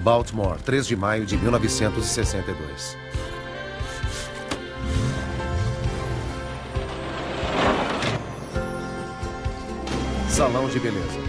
Baltimore, 3 de maio de 1962. Salão de beleza.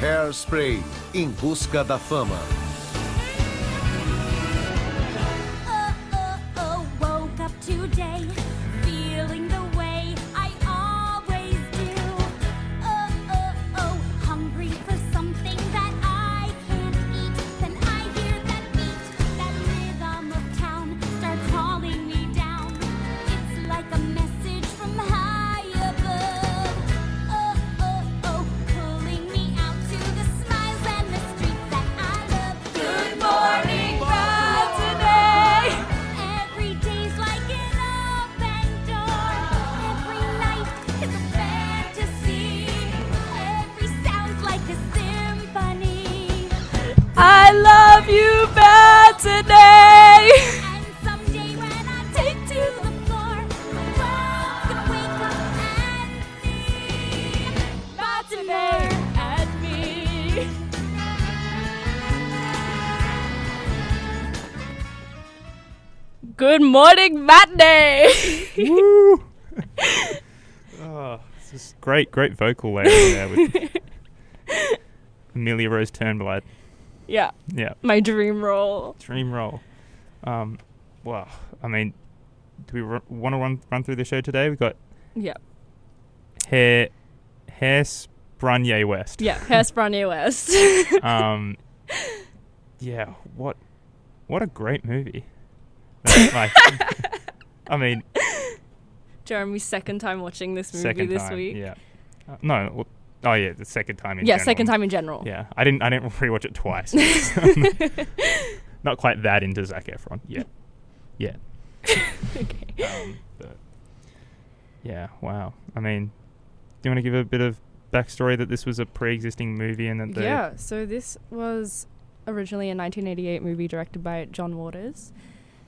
Hairspray, em busca da fama. Woke up today, feeling the way I always do. Hungry for something that I can't eat. Then I hear that beat, that rhythm of town starts calling me down. It's like a message from high above. Pulling me out to the smiles and the streets that I love. Good morning, Matinee. Every day's like an open door. Every night is a fantasy. Every sound's like a symphony. I love you, Matinee. And someday when I take to the floor, the world's gonna wake up and see Matinee and me. Good morning, Matinee. Woo! Oh, this is great vocal layering there with Amelia Rose Turnblad. Yeah, Yeah, my dream role. dream role. Well, I mean, do we want to run through the show today? We've got Yeah, Hairspranye West. yeah, Hairspranye West. Yeah, what a great movie. Like, I mean, Jeremy's second time watching this movie second this time. week. Yeah, no. Well, oh yeah, the second time in Yeah, general. second time in general. Yeah, I didn't rewatch it twice. Not quite that into Zac Efron yet. Yeah. Okay. But yeah, wow. I mean, do you want to give a bit of backstory that this was a pre-existing movie and that they... Yeah, so this was originally a 1988 movie directed by John Waters.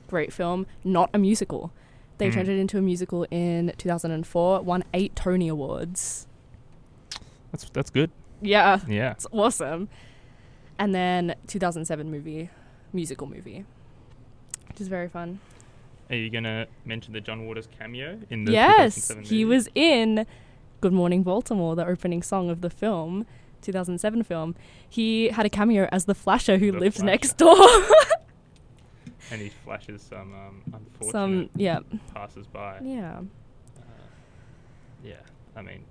Great film, not a musical. They turned it into a musical in 2004, won 8 Tony Awards. That's good. Yeah, Yeah. it's awesome. And then 2007 musical movie, which is very fun. Are you going to mention the John Waters cameo in the Yes, 2007 he movie? was in Good Morning Baltimore, the opening song of the film, 2007 film. He had a cameo as the flasher who The lives Flasher. next door. And he flashes some unfortunate Some, yeah. passers-by. Yeah. Yeah, I mean,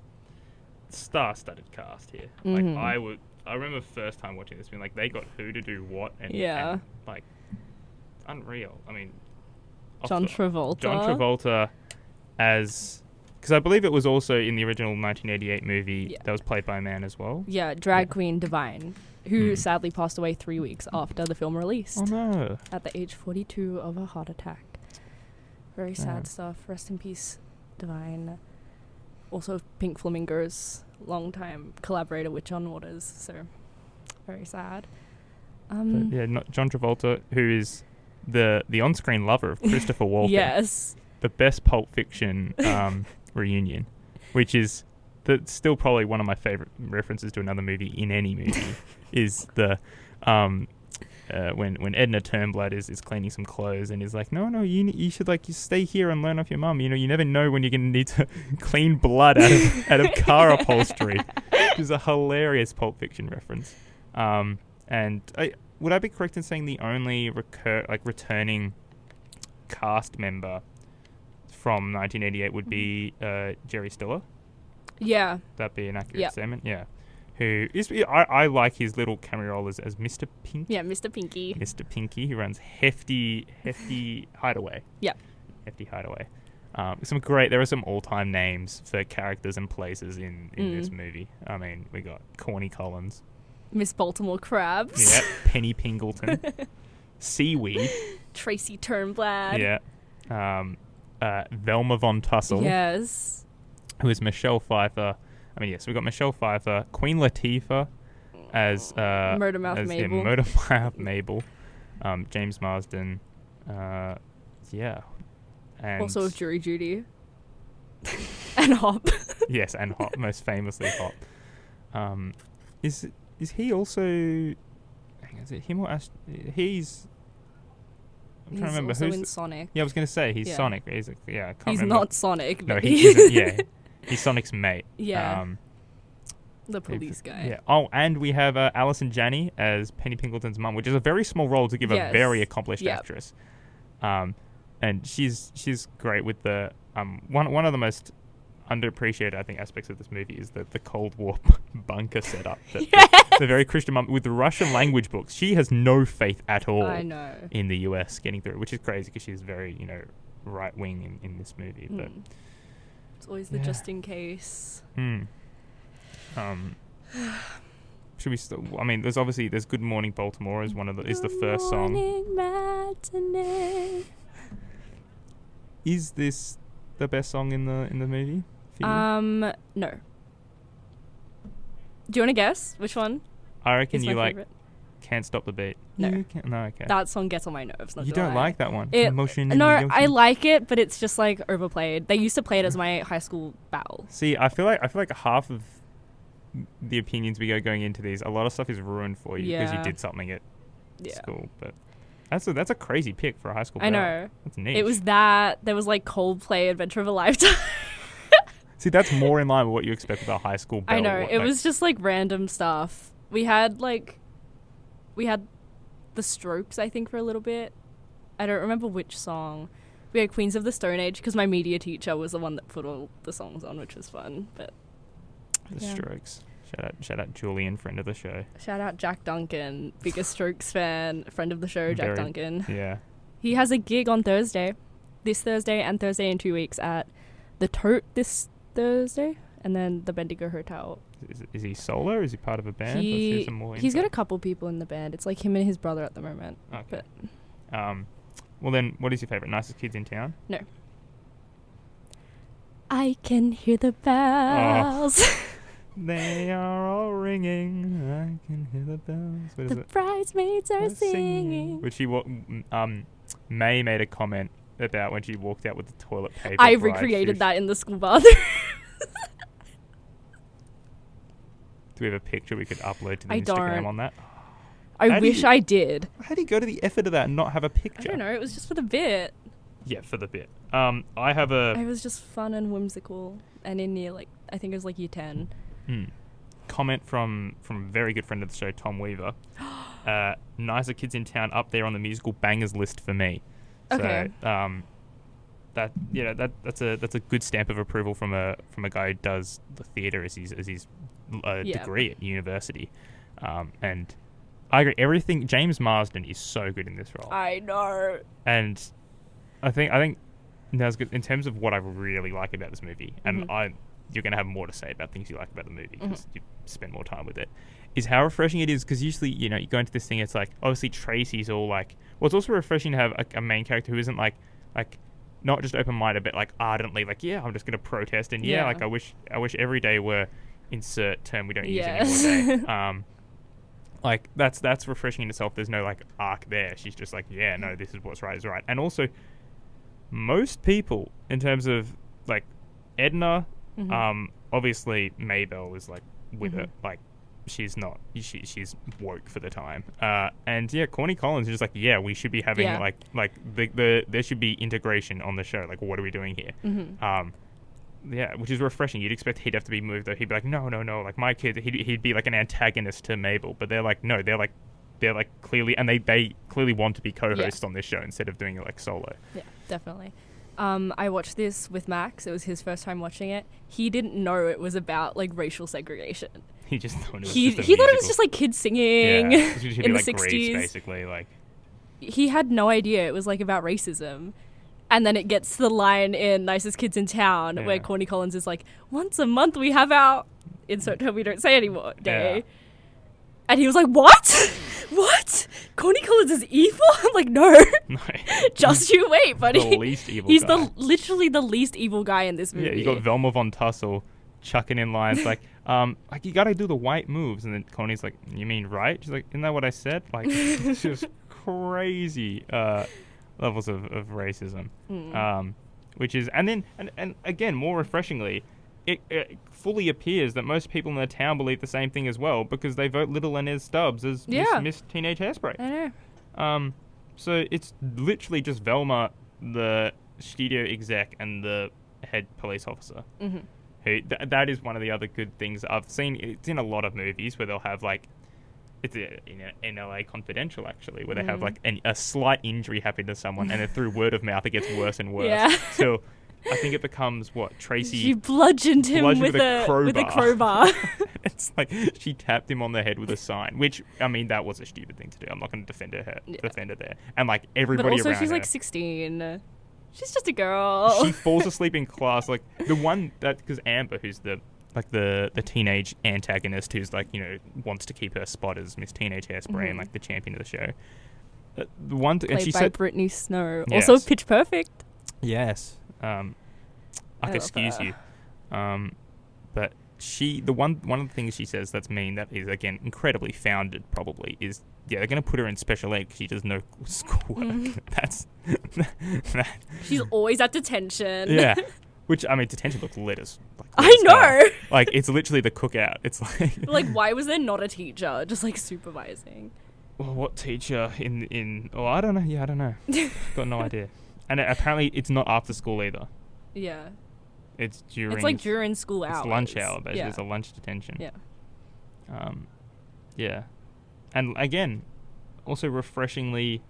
star-studded cast here. Mhm. Like, I remember first time watching this, being like, they got who to do what, and, Yeah. and like, unreal. I mean, John Travolta. John Travolta as, because I believe it was also in the original 1988 movie Yeah. that was played by a man as well. Yeah, drag queen Divine, who sadly passed away 3 weeks after the film released. Oh no! At the age 42 of a heart attack. Very sad Yeah. stuff. Rest in peace, Divine. Also, Pink Flamingos, long-time collaborator with John Waters. So, very sad. But yeah, John Travolta, who is the on-screen lover of Christopher Walken. Yes. The best Pulp Fiction reunion, which is still probably one of my favorite references to another movie in any movie, is the when Edna Turnblad is cleaning some clothes and is like, no, you should you stay here and learn off your mum. You know, you never know when you're going to need to clean blood out of car upholstery, which is a hilarious Pulp Fiction reference. And would I be correct in saying the only returning cast member from 1988 would be Jerry Stiller? Yeah. That'd be an accurate Yep. statement. Yeah. Who is I like his little cameo role as Mr. Pink. Yeah, Mr. Pinky. Mr. Pinky, who runs Hefty Hideaway. Yeah. Hefty Hideaway. There are some all-time names for characters and places in this movie. I mean, we got Corny Collins. Miss Baltimore Crabs. Yeah. Penny Pingleton. Seaweed. Tracy Turnblad. Yeah. Velma Von Tussle. Yes. Who is Michelle Pfeiffer. I mean, yes, we've got Michelle Pfeiffer, Queen Latifah as Murder Mouth Mabel. Yeah, Murder Mouth Mabel. James Marsden. Yeah. And Also of Jury Duty. And Hop. Yes, and Hop, most famously Hop. Is he also? Hang on, is it him or he's? I'm trying to remember also who's. in Sonic. Yeah, I was going to say he's Yeah. Sonic. I can't He's remember. not Sonic. No, but he isn't. Yeah, he's Sonic's mate. Yeah. The police guy. Yeah. Oh, and we have Alison Janney as Penny Pingleton's mum, which is a very small role to give a Yes. very accomplished Yep. actress. And she's great with the one of the most underappreciated, I think, aspects of this movie is the Cold War bunker setup. The very Christian mum with the Russian language books. She has no faith at all I know. in the US getting through, which is crazy because she's very, right wing in this movie. But It's always the Yeah. just in case. Should we still? I mean, there's Good Morning Baltimore is the first song. Morning Matinee. Is this the best song in the movie? For you? No. Do you want to guess which one I reckon is you my like favorite? Can't Stop the Beat. No. You can't, no, okay. That song gets on my nerves. Not You gonna don't lie. like that one. It, Emotion in no, the I ocean. like it, but it's just like overplayed. They used to play it as my high school battle. See, I feel like half of the opinions we got going into these, a lot of stuff is ruined for you because you Yeah. did something at Yeah. school. But that's a crazy pick for a high school I battle. know. That's niche. It was that. There was like Coldplay, Adventure of a Lifetime. See, that's more in line with what you expect with a high school battle. I know. It was just like random stuff. We had The Strokes, I think, for a little bit. I don't remember which song. We had Queens of the Stone Age because my media teacher was the one that put all the songs on, which was fun. But The yeah. Strokes. Shout out Julian, friend of the show. Shout out Jack Duncan, biggest Strokes fan, friend of the show, Jack Very- Duncan. Yeah. He has a gig on Thursday, this Thursday and Thursday in 2 weeks at the Tote this Thursday, and then the Bendigo Hotel. Is he solo or is he part of a band? Let's hear some more He's got info. a couple people in the band. It's like him and his brother at the moment. Okay. But Well then, what is your favourite? Nicest Kids in Town? no. I can hear the bells. They are all ringing. I can hear the bells. What is The it? bridesmaids are singing. Which May made a comment about when she walked out with the toilet paper. I bride recreated shoes. that in the school bathroom. Do we have a picture we could upload to the I Instagram don't. on that? I How do wish you- I did. How do you go to the effort of that and not have a I picture? don't know. It was just for the bit. Yeah, for the bit. I have a It was just fun and whimsical. And in year, I think it was like year 10. comment from a very good friend of the show, Tom Weaver. Nicer Kids in Town up there on the musical bangers list for me. Okay. So, that's a good stamp of approval from a guy who does the theatre as his degree at university. And I agree. Everything. James Marsden is so good in this role. I know. And I think that's good in terms of what I really like about this movie. And you're going to have more to say about things you like about the movie because you spend more time with it. Is how refreshing it is because usually you go into this thing. It's like obviously Tracy's all like. Well, it's also refreshing to have a main character who isn't like not just open-minded, but like ardently like I'm just going to protest and Yeah. like I wish every day were insert term we don't Yes. use anymore. Like that's refreshing in itself. There's no like arc there. She's just like no, this is what's right is right. And also most people in terms of like Edna, obviously Maybelle is like with it, like she's not she's woke for the time, and Corny Collins is just like we should be having like there should be integration on the show. Like what are we doing here? Which is refreshing. You'd expect he'd have to be moved though. He'd be like no, like my kid. He'd be like an antagonist to Mabel, but they're like no, they're like clearly, and they clearly want to be co-hosts on this show instead of doing it like solo. Yeah, definitely. I watched this with Max. It was his first time watching it. He didn't know it was about like racial segregation. He just thought it was He just a thought it was musical. just like kids singing It should be in the like Grease, 60s. basically. Like He had no idea it was like about racism. And then it gets to the line in Nicest Kids in Town where Corny Collins is like, once a month we have our insert term we don't say anymore day. Yeah. And he was like, what? what? Connie Collins is evil? I'm like, no. No. Just you wait, buddy. The least evil He's guy. literally the least evil guy in this movie. Yeah, you got Velma Von Tussle chucking in lines like you gotta do the white moves, and then Connie's like, you mean right? She's like, isn't that what I said? Like, it's just crazy levels of racism. Which is, and again, more refreshingly, it fully appears that most people in the town believe the same thing as well, because they vote Little Inez Stubbs as Miss Teenage Hairspray. I know. So it's literally just Velma, the studio exec, and the head police officer. Mm-hmm. Who that is one of the other good things I've seen. It's in a lot of movies where they'll have like, it's in LA Confidential actually, where they have like a slight injury happen to someone, and then through word of mouth it gets worse and worse. Yeah. So I think it becomes Tracy. She bludgeoned him with a crowbar. It's like she tapped him on the head with a sign, which, I mean, that was a stupid thing to do. I'm not going to defend her there. And like everybody But also around she's her, like 16. She's just a girl. she falls asleep in class. Like the one that, because Amber, who's the teenage antagonist, who's like, wants to keep her spot as Miss Teenage Hairspray and like the champion of the show. The one Played and she by said, Brittany Snow. Yes. Also Pitch Perfect. yes, I love excuse her. you, but one of the things she says that's mean, that is again incredibly founded, probably, is they're going to put her in special ed because she does no schoolwork. That's She's always at detention. yeah. Which, I mean, detention looks lit as I know. Like, it's literally the cookout. It's like Like, why was there not a teacher just like supervising? well, what teacher in oh, I don't know. Yeah, I don't know. Got no idea. And apparently it's not after school either. Yeah. It's during. It's like during school hours. It's lunch hour, basically. Yeah. It's a lunch detention. Yeah. Yeah. And again, also refreshingly,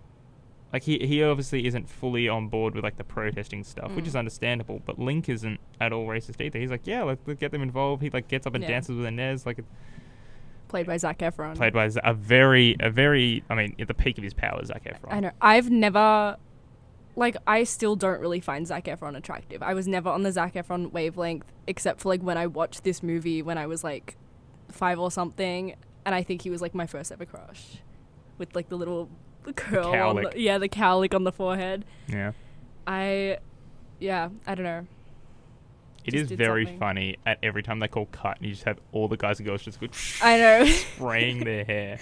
like he obviously isn't fully on board with like the protesting stuff, which is understandable. But Link isn't at all racist either. He's like, yeah, let's get them involved. He like gets up and dances with Inez, like Played by Zac Efron. played by a very, I mean, at the peak of his powers, Zac Efron. I know. I've never, like, I still don't really find Zac Efron attractive. I was never on the Zac Efron wavelength, except for like when I watched this movie when I was like 5 or something, and I think he was like my first ever crush, with like the little curl on the cowlick on the forehead. Yeah. I don't know. It Just is did very something. funny at every time they call cut, and you just have all the guys and girls just go I know. spraying their hair.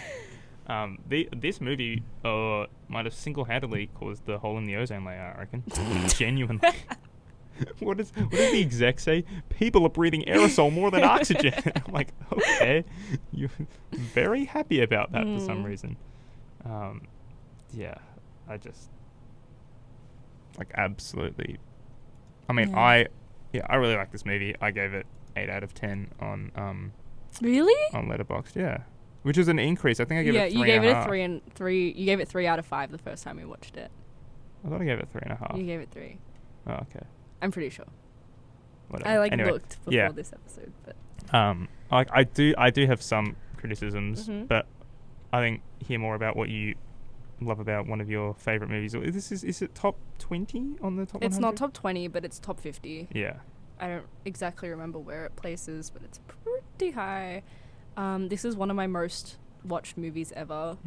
This movie might have single-handedly caused the hole in the ozone layer, I reckon. Genuinely. What does the exec say? People are breathing aerosol more than oxygen. I'm like, okay, you're very happy about that for some reason. Yeah, I just like absolutely. I mean, I really like this movie. I gave it 8 out of 10 on Really? on Letterboxd. Yeah, which is an increase. I think I gave it 3.5. you gave it a 3 and 3. You gave it 3 out of 5 the first time we watched it. I thought I gave it 3.5. You gave it 3. Oh, okay. I'm pretty sure. Whatever. I like Anyway, looked before this episode, but I do have some criticisms, but I think hear more about what you love about one of your favorite movies. Is it top 20 on the top 100? it's not top 20, but it's top 50. Yeah. I don't exactly remember where it places, but it's pretty high. This is one of my most watched movies ever.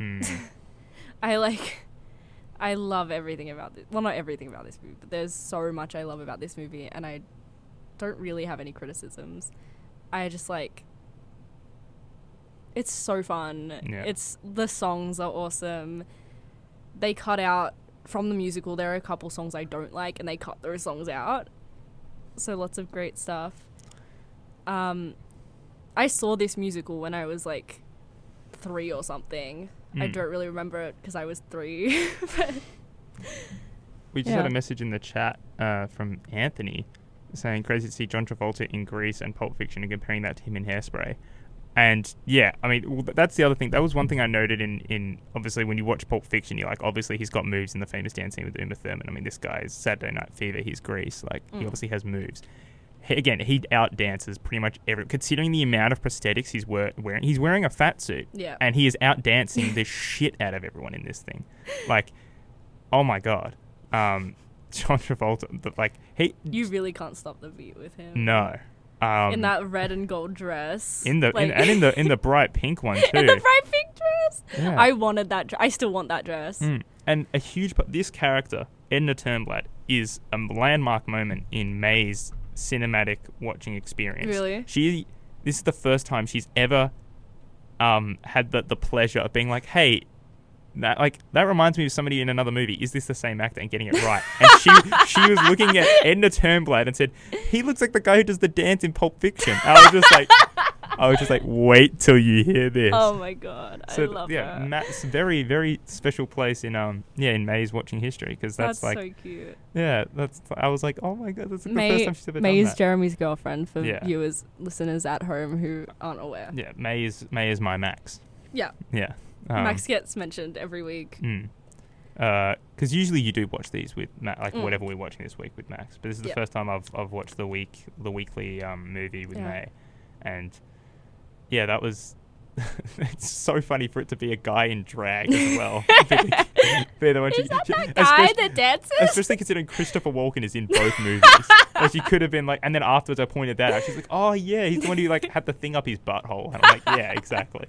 I love everything about this. Well, not everything about this movie, but there's so much I love about this movie, and I don't really have any criticisms. I just like, it's so fun. Yeah. The songs are awesome. They cut out from the musical. There are a couple songs I don't like, and they cut those songs out. So lots of great stuff. I saw this musical when I was like 3 or something. I don't really remember it because I was 3. But we just had a message in the chat from Anthony saying crazy to see John Travolta in Grease and Pulp Fiction and comparing that to him in Hairspray. And yeah, I mean, that's the other thing. That was one thing I noted in obviously when you watch Pulp Fiction, you're like, obviously he's got moves in the famous dance scene with Uma Thurman. I mean, this guy's Saturday Night Fever, he's Grease. Like, he obviously has moves. He out-dances pretty much considering the amount of prosthetics he's wearing. He's wearing a fat suit. Yeah. And he is out-dancing the shit out of everyone in this thing. Like, oh my God. John Travolta, like, you really can't stop the beat with him. No. In that red and gold dress. In the bright pink one too. In the bright pink dress. dress. Yeah. I wanted that. I still want that dress. And a huge this character, Edna Turnblad, is a landmark moment in May's cinematic watching experience. Really? This is the first time she's ever had the pleasure of being like, hey, that reminds me of somebody in another movie. Is this the same actor? And getting it right. And she was looking at Edna Turnblad and said, he looks like the guy who does the dance in Pulp Fiction. And I was just like, wait till you hear this. Oh my god, I love her. Matt's very, very special place in in May's watching history, because that's like so cute. Yeah, I was like, oh my god, that's like the first time she's ever May done is that. Jeremy's girlfriend for viewers, listeners at home who aren't aware. Yeah, May is my Max. Yeah. Yeah. Max gets mentioned every week. Because usually you do watch these with Matt, like whatever we're watching this week with Max. But this is the first time I've watched the weekly movie with May, and that was. It's so funny for it to be a guy in drag as well. Is that guy that dances? Especially considering Christopher Walken is in both movies. Like, she could have been like, and then afterwards I pointed that out. She's like, oh yeah, he's the one who like had the thing up his butthole. And I'm like, yeah, exactly.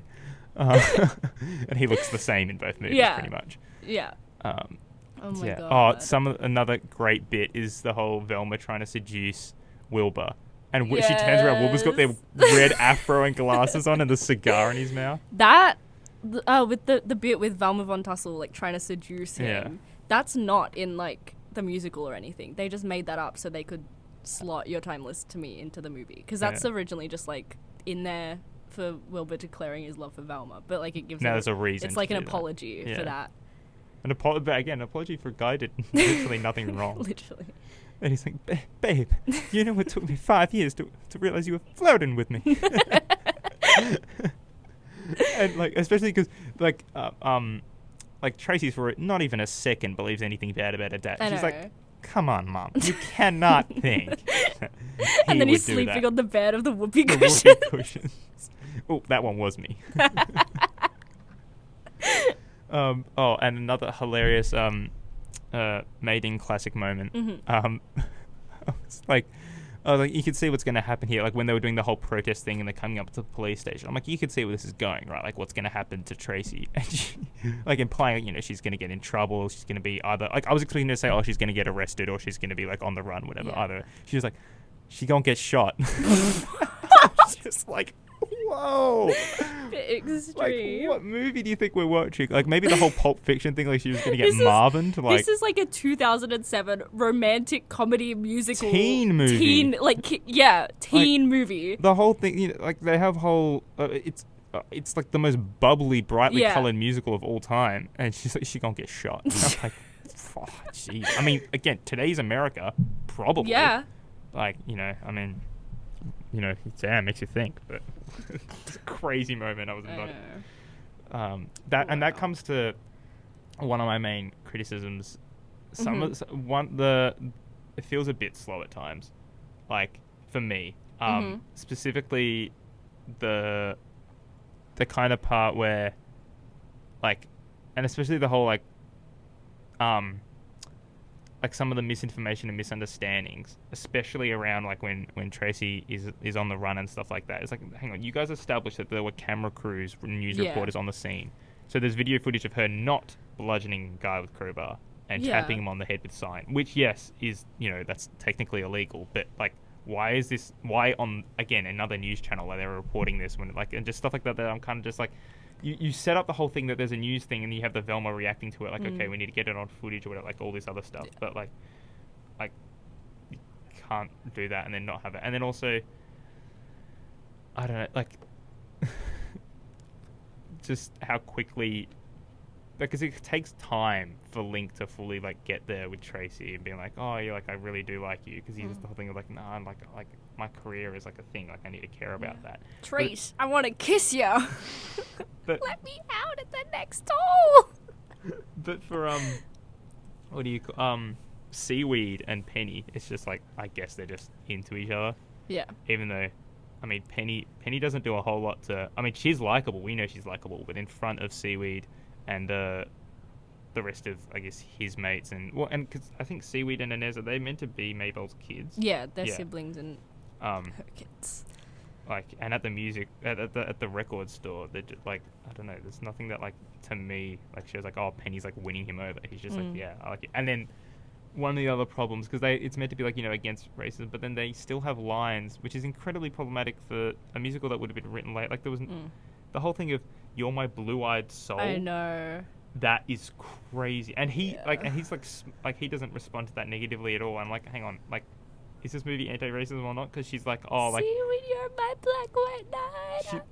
And he looks the same in both movies, pretty much. Yeah. Oh my god. Another great bit is the whole Velma trying to seduce Wilbur. And she turns around, Wilbur's got their red afro and glasses on and the cigar in his mouth. That, with the bit with Velma Von Tussle, like, trying to seduce him, that's not in, like, the musical or anything. They just made that up so they could slot Your Timeless to Me into the movie. Because that's originally just, like, in there for Wilbur declaring his love for Velma. But, like, it gives there's a reason. It's like an apology for that. But again, an apology for a guy did literally nothing wrong. Literally. And he's like, babe, you know it took me 5 years to realize you were flirting with me. And like, especially because like Tracy's for not even a second believes anything bad about her dad. She's like, come on, Mom, you cannot think. And then he's sleeping on the bed of the whoopee cushions. Oh, that one was me. And another hilarious mating classic moment. It's like you could see what's going to happen here. Like when they were doing the whole protest thing and they're coming up to the police station, I'm like, you could see where this is going, right? Like what's going to happen to Tracy, and she, like implying, she's going to get in trouble. She's going to be either like, I was expecting her to say, oh, she's going to get arrested or she's going to be like on the run, whatever. Yeah. Either she was like, she gonna get shot. Just like, whoa. Extreme. Like, what movie do you think we're watching? Like, maybe the whole Pulp Fiction thing, like she was going to get Marvined. Like, this is like a 2007 romantic comedy musical. Teen movie. Teen movie. The whole thing, like, they have whole... it's like the most bubbly, brightly coloured musical of all time. And she's like, she gonna get shot. And I'm like, oh, jeez. I mean, again, today's America, probably. Yeah. Like, I mean... damn, makes you think, but it's a crazy moment. I was not. That comes to one of my main criticisms. It feels a bit slow at times, like for me. Specifically, the kind of part where, like, and especially the whole like some of the misinformation and misunderstandings, especially around like when Tracy is on the run and stuff like that. It's like, hang on, you guys established that there were camera crews, news reporters on the scene. So there's video footage of her not bludgeoning a guy with crowbar and tapping him on the head with sign, which is, that's technically illegal. But like, why on, again, another news channel where they're reporting this when like, and just stuff like that I'm kind of just like, You set up the whole thing that there's a news thing and you have the Velma reacting to it like, okay, we need to get it on footage or whatever, like all this other stuff. But like you can't do that and then not have it. And then also, I don't know, like just how quickly, because it takes time for Link to fully like get there with Tracy and being like, oh, you're like, I really do like you, because he's the whole thing of like, no, I'm like my career is like a thing, like I need to care about that. Trace, I want to kiss you. But let me out at the next hole. But for what do you call Seaweed and Penny, it's just like, I guess they're just into each other. Yeah. Even though, I mean, Penny doesn't do a whole lot to. I mean, she's likable. We know she's likable, but in front of Seaweed and the rest of, I guess, his mates and because I think Seaweed and Inez, are they meant to be Mabel's kids? Yeah, they're siblings and her kids. like, and at the music at the record store, they're just, like, I don't know, there's nothing that, like, to me, like, shows like, oh, Penny's like winning him over. He's just like, yeah, I like it. And then one of the other problems, because it's meant to be like, you know, against racism, but then they still have lines, which is incredibly problematic for a musical that would have been written late. Like, there was the whole thing of "You're my blue-eyed soul." I know. That is crazy, and he's like he doesn't respond to that negatively at all. I'm like, hang on, like, is this movie anti-racism or not? Because she's like, oh, like, see when you're my black white knight.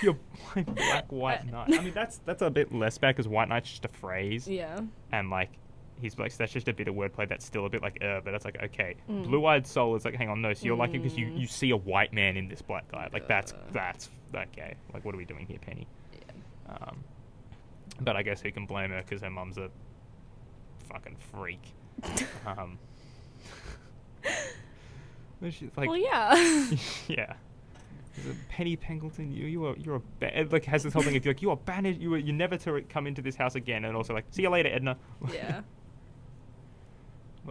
You're my black white knight. I mean, that's a bit less bad because white knight's just a phrase. Yeah. And like, he's like, that's just a bit of wordplay that's still a bit like, but that's like, okay. Blue-eyed soul is like, hang on, no, so you're like it because you see a white man in this black guy. Like, that's okay. Like, what are we doing here, Penny? Yeah. But I guess who can blame her because her mum's a fucking freak. She's like, well, yeah. yeah. Penny Pendleton, you're a bad, like, has this whole thing of like, you are banished, you're never to come into this house again, and also like, see you later, Edna. Yeah.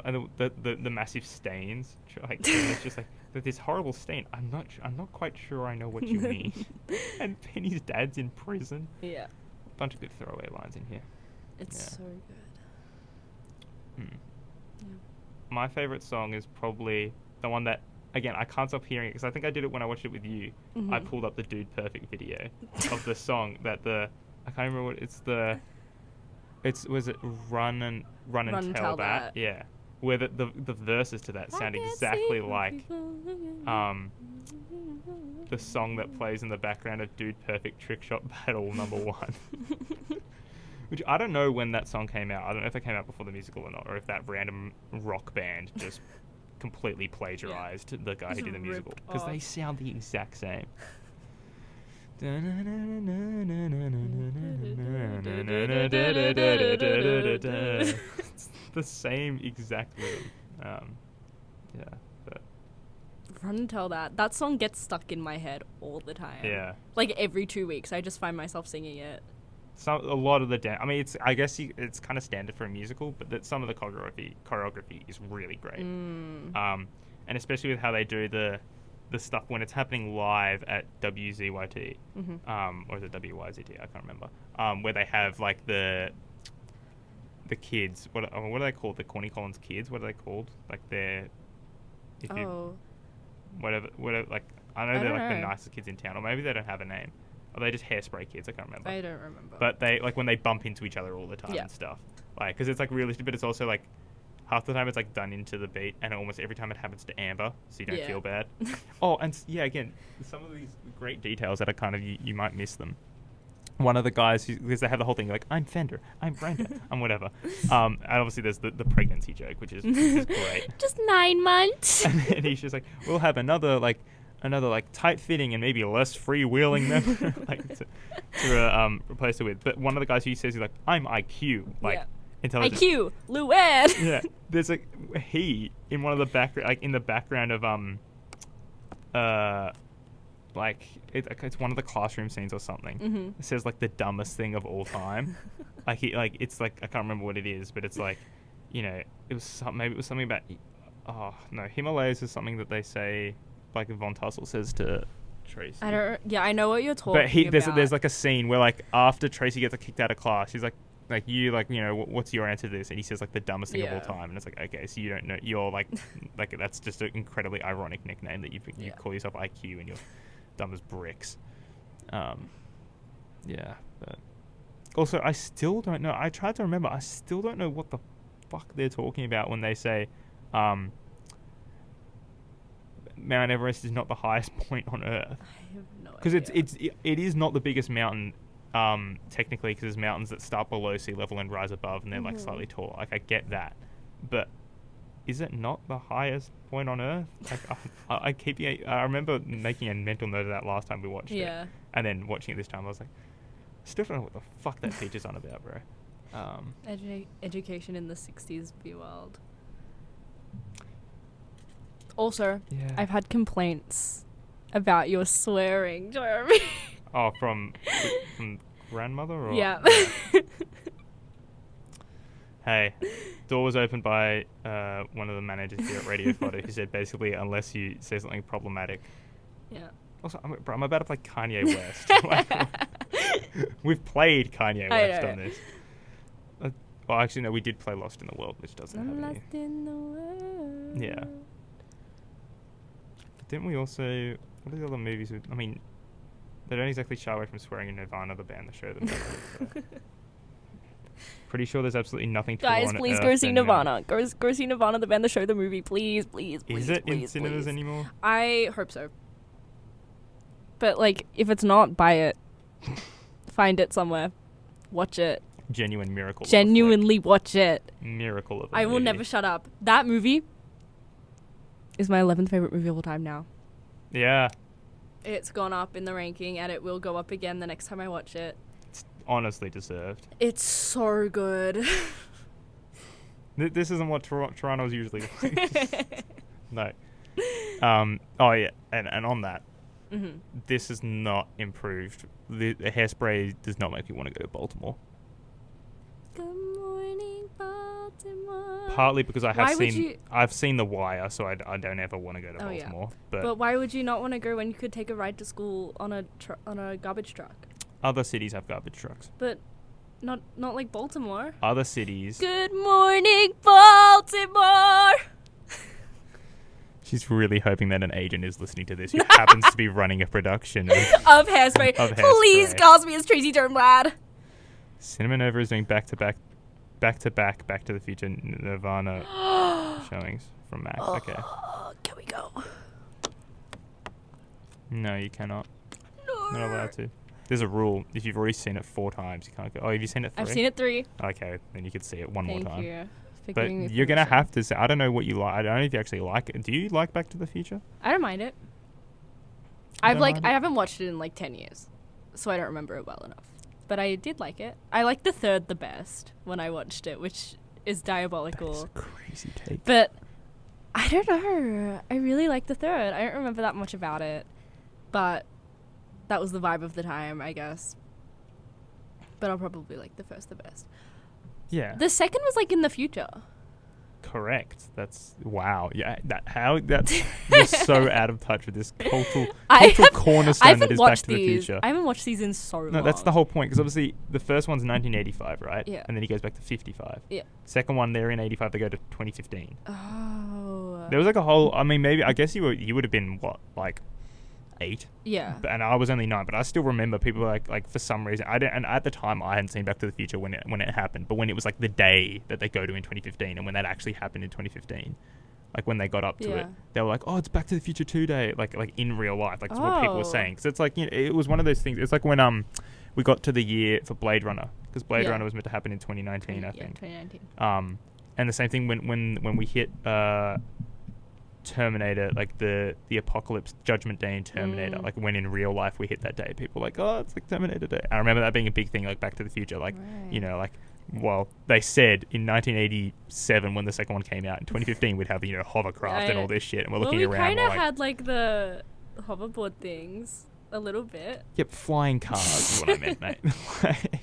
And the massive stains, like, it's just like, this horrible stain. I'm not quite sure I know what you mean. And Penny's dad's in prison. Yeah. Bunch of good throwaway lines in here. It's so good. Yeah. My favorite song is probably the one that, again, I can't stop hearing it because I think I did it when I watched it with you. I pulled up the Dude Perfect video of the song that I can't remember what was it Run and Tell That? Yeah. Where the verses to that sound exactly like the song that plays in the background of Dude Perfect Trick Shot Battle #1. Which I don't know when that song came out. I don't know if it came out before the musical or not, or if that random rock band just completely plagiarized the guy who did the musical. Because they sound the exact same. It's the same exact rhythm. Yeah. But Run and Tell That. That song gets stuck in my head all the time. yeah. Like every 2 weeks, I just find myself singing it. A lot of the I mean, I guess it's kind of standard for a musical, but some of the choreography is really great. And especially with how they do the stuff when it's happening live at WZYT, or is it WYZT? I can't remember. Where they have like the kids. What are they called? The Corny Collins kids. What are they called? Like whatever. Like, I know they're like the nicest kids in town, or maybe they don't have a name. Or they just Hairspray kids, I can't remember. I don't remember. But they, like, when they bump into each other all the time and stuff. Like, because it's, like, realistic, but it's also, like, half the time it's, like, done into the beat, and almost every time it happens to Amber, so you don't feel bad. And, again, some of these great details that are kind of, you might miss them. One of the guys, because they have the whole thing, like, I'm Fender, I'm Brenda, I'm whatever. And obviously there's the pregnancy joke, which is great. Just 9 months. And then he's just like, we'll have another tight-fitting and maybe less freewheeling member to replace it with. But one of the guys who says, he's like, I'm IQ, intelligence. IQ, Luann. Yeah, there's he in one of the background, like in the background of it's one of the classroom scenes or something. It says like the dumbest thing of all time. It's like I can't remember what it is, but it's like, you know, maybe it was something about Himalayas is something that they say. Like Von Tussle says to Tracy. I know what you're talking about. There's like a scene where like after Tracy gets kicked out of class, he's like you know what's your answer to this? And he says like the dumbest thing of all time, and it's like, okay, so you don't know, you're like that's just an incredibly ironic nickname that you call yourself IQ and you're dumb as bricks. But also I still don't know. I tried to remember. I still don't know what the fuck they're talking about when they say Mount Everest is not the highest point on Earth. I have no idea. Because it is not the biggest mountain, technically, because there's mountains that start below sea level and rise above, and they're like slightly taller. Like, I get that, but is it not the highest point on Earth? Like, I remember making a mental note of that last time we watched it, and then watching it this time, I was like, I still don't know what the fuck that teacher's on about, bro. Education in the 60s be wild. Also, I've had complaints about your swearing, Jeremy. Oh, from grandmother? Or? Yeah. Hey, door was opened by one of the managers here at Radio Fodder who said basically unless you say something problematic, Also, I'm about to play Kanye West. We've played Kanye West on this. Well, actually, no, we did play Lost in the World, which doesn't have any. Lost in the world. Yeah. Didn't we also... What are the other movies? I mean, they don't exactly shy away from swearing in Nirvana, the band, the show. Pretty sure there's absolutely nothing to Guys, on please earth go see than, Nirvana. Go see Nirvana, the band, the show, the movie. Please, please, please. Is it in please, cinemas please. anymore? I hope so. But, like, if it's not, buy it. Find it somewhere. Watch it. Genuine miracle. Genuinely watch it. Miracle of a I will movie. never shut up. That movie is my 11th favorite movie of all time now. Yeah. It's gone up in the ranking, and it will go up again the next time I watch it. It's honestly deserved. It's so good. This isn't what Toronto's usually like. No. Oh, yeah. And on that, this has not improved. The Hairspray does not make me want to go to Baltimore. Good morning, Baltimore. Partly because I Why have would seen you- I've seen The Wire, so I don't ever want to go to Oh, yeah. Baltimore. But why would you not want to go when you could take a ride to school on a garbage truck? Other cities have garbage trucks. But not like Baltimore. Other cities. Good morning, Baltimore. She's really hoping that an agent is listening to this who happens to be running a production of Of Hairspray. Of Please Hairspray. cast me as Tracy Turnblad. Cinema Nova is doing back-to-back Back to the Future Nirvana showings from Max. Okay. Can we go? No, you cannot. No. Not allowed to. There's a rule. If you've already seen it 4 times, you can't go. Oh, have you seen it 3? I've seen it 3. Okay, then you could see it one more Thank time. you. for But giving me you're going to permission. have to say, I don't know what you like. I don't know if you actually like it. Do you like Back to the Future? I don't mind it. don't mind it? I haven't watched it in like 10 years, so I don't remember it well enough. But I did like it. I liked the third the best when I watched it, which is diabolical. That's a crazy take. But I don't know. I really like the third. I don't remember that much about it, but that was the vibe of the time, I guess. But I'll probably like the first the best. Yeah. The second was like in the future. Correct. That's wow. Yeah. You're so out of touch with this cultural I cornerstone that haven't is Back watched to the these. Future. I haven't watched these in so long. No, that's the whole point. Because obviously the first one's 1985, right? Yeah. And then he goes back to 55. Yeah. Second one, they're in 85. They go to 2015. Oh. There was like a whole. I mean, maybe I guess you would have been what, like 8, Yeah. and I was only 9. But I still remember people like for some reason I didn't. And at the time, I hadn't seen Back to the Future when it happened. But when it was like the day that they go to in 2015, and when that actually happened in 2015. Like when they got up to it, they were like, "Oh, it's Back to the Future 2 day," like in real life. Like that's what people were saying. Because it's like, you know, it was one of those things. It's like when we got to the year for Blade Runner, because Blade Runner was meant to happen in 2019, I think. 2019. And the same thing when we hit Terminator, like the apocalypse Judgment Day in Terminator, like when in real life we hit that day, people were like, "Oh, it's like Terminator Day." I remember that being a big thing, like Back to the Future, like you know, like. Well, they said in 1987 when the second one came out, in 2015 we'd have, you know, hovercraft and all this shit, and we're looking around. We kind of like, had like the hoverboard things a little bit. Yep, flying cars is what I meant, mate. Like,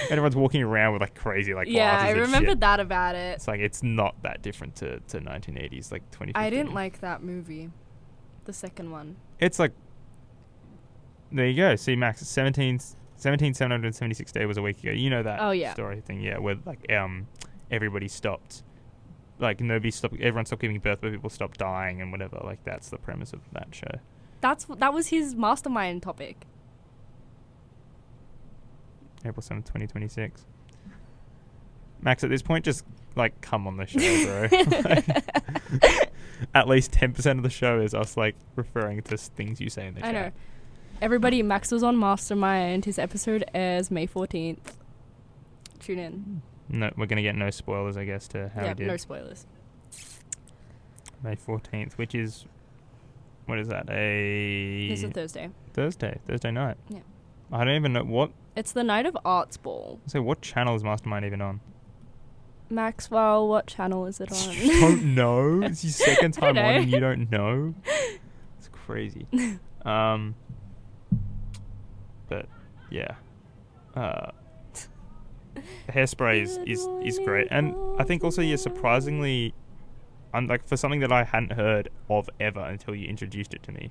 everyone's walking around with like crazy like Yeah, glasses I and remember shit. that about it. It's like it's not that different to 1980s, like 2015. I didn't like that movie, the second one. It's like, there you go. See, Max, 17,776 day was a week ago. You know that story thing, yeah, where like everybody stopped, like nobody stopped, everyone stopped giving birth, but people stopped dying and whatever. Like that's the premise of that show. That was his mastermind topic. April 7th, 2026. Max, at this point, just like come on the show, bro. Like, at least 10% of the show is us like referring to things you say in the chat. I know. Everybody, Max was on Mastermind. His episode airs May 14th. Tune in. No, we're gonna get no spoilers, I guess, to how he did. No spoilers. May 14th, which is, what is that? It's a Thursday. Thursday night. Yeah. I don't even know what. It's the night of Arts Ball. So what channel is Mastermind even on? Maxwell, what channel is it on? You don't know? It's your second I don't time on know. and you don't know? It's crazy. But yeah, Hairspray is great, and I think also surprisingly, like for something that I hadn't heard of ever until you introduced it to me,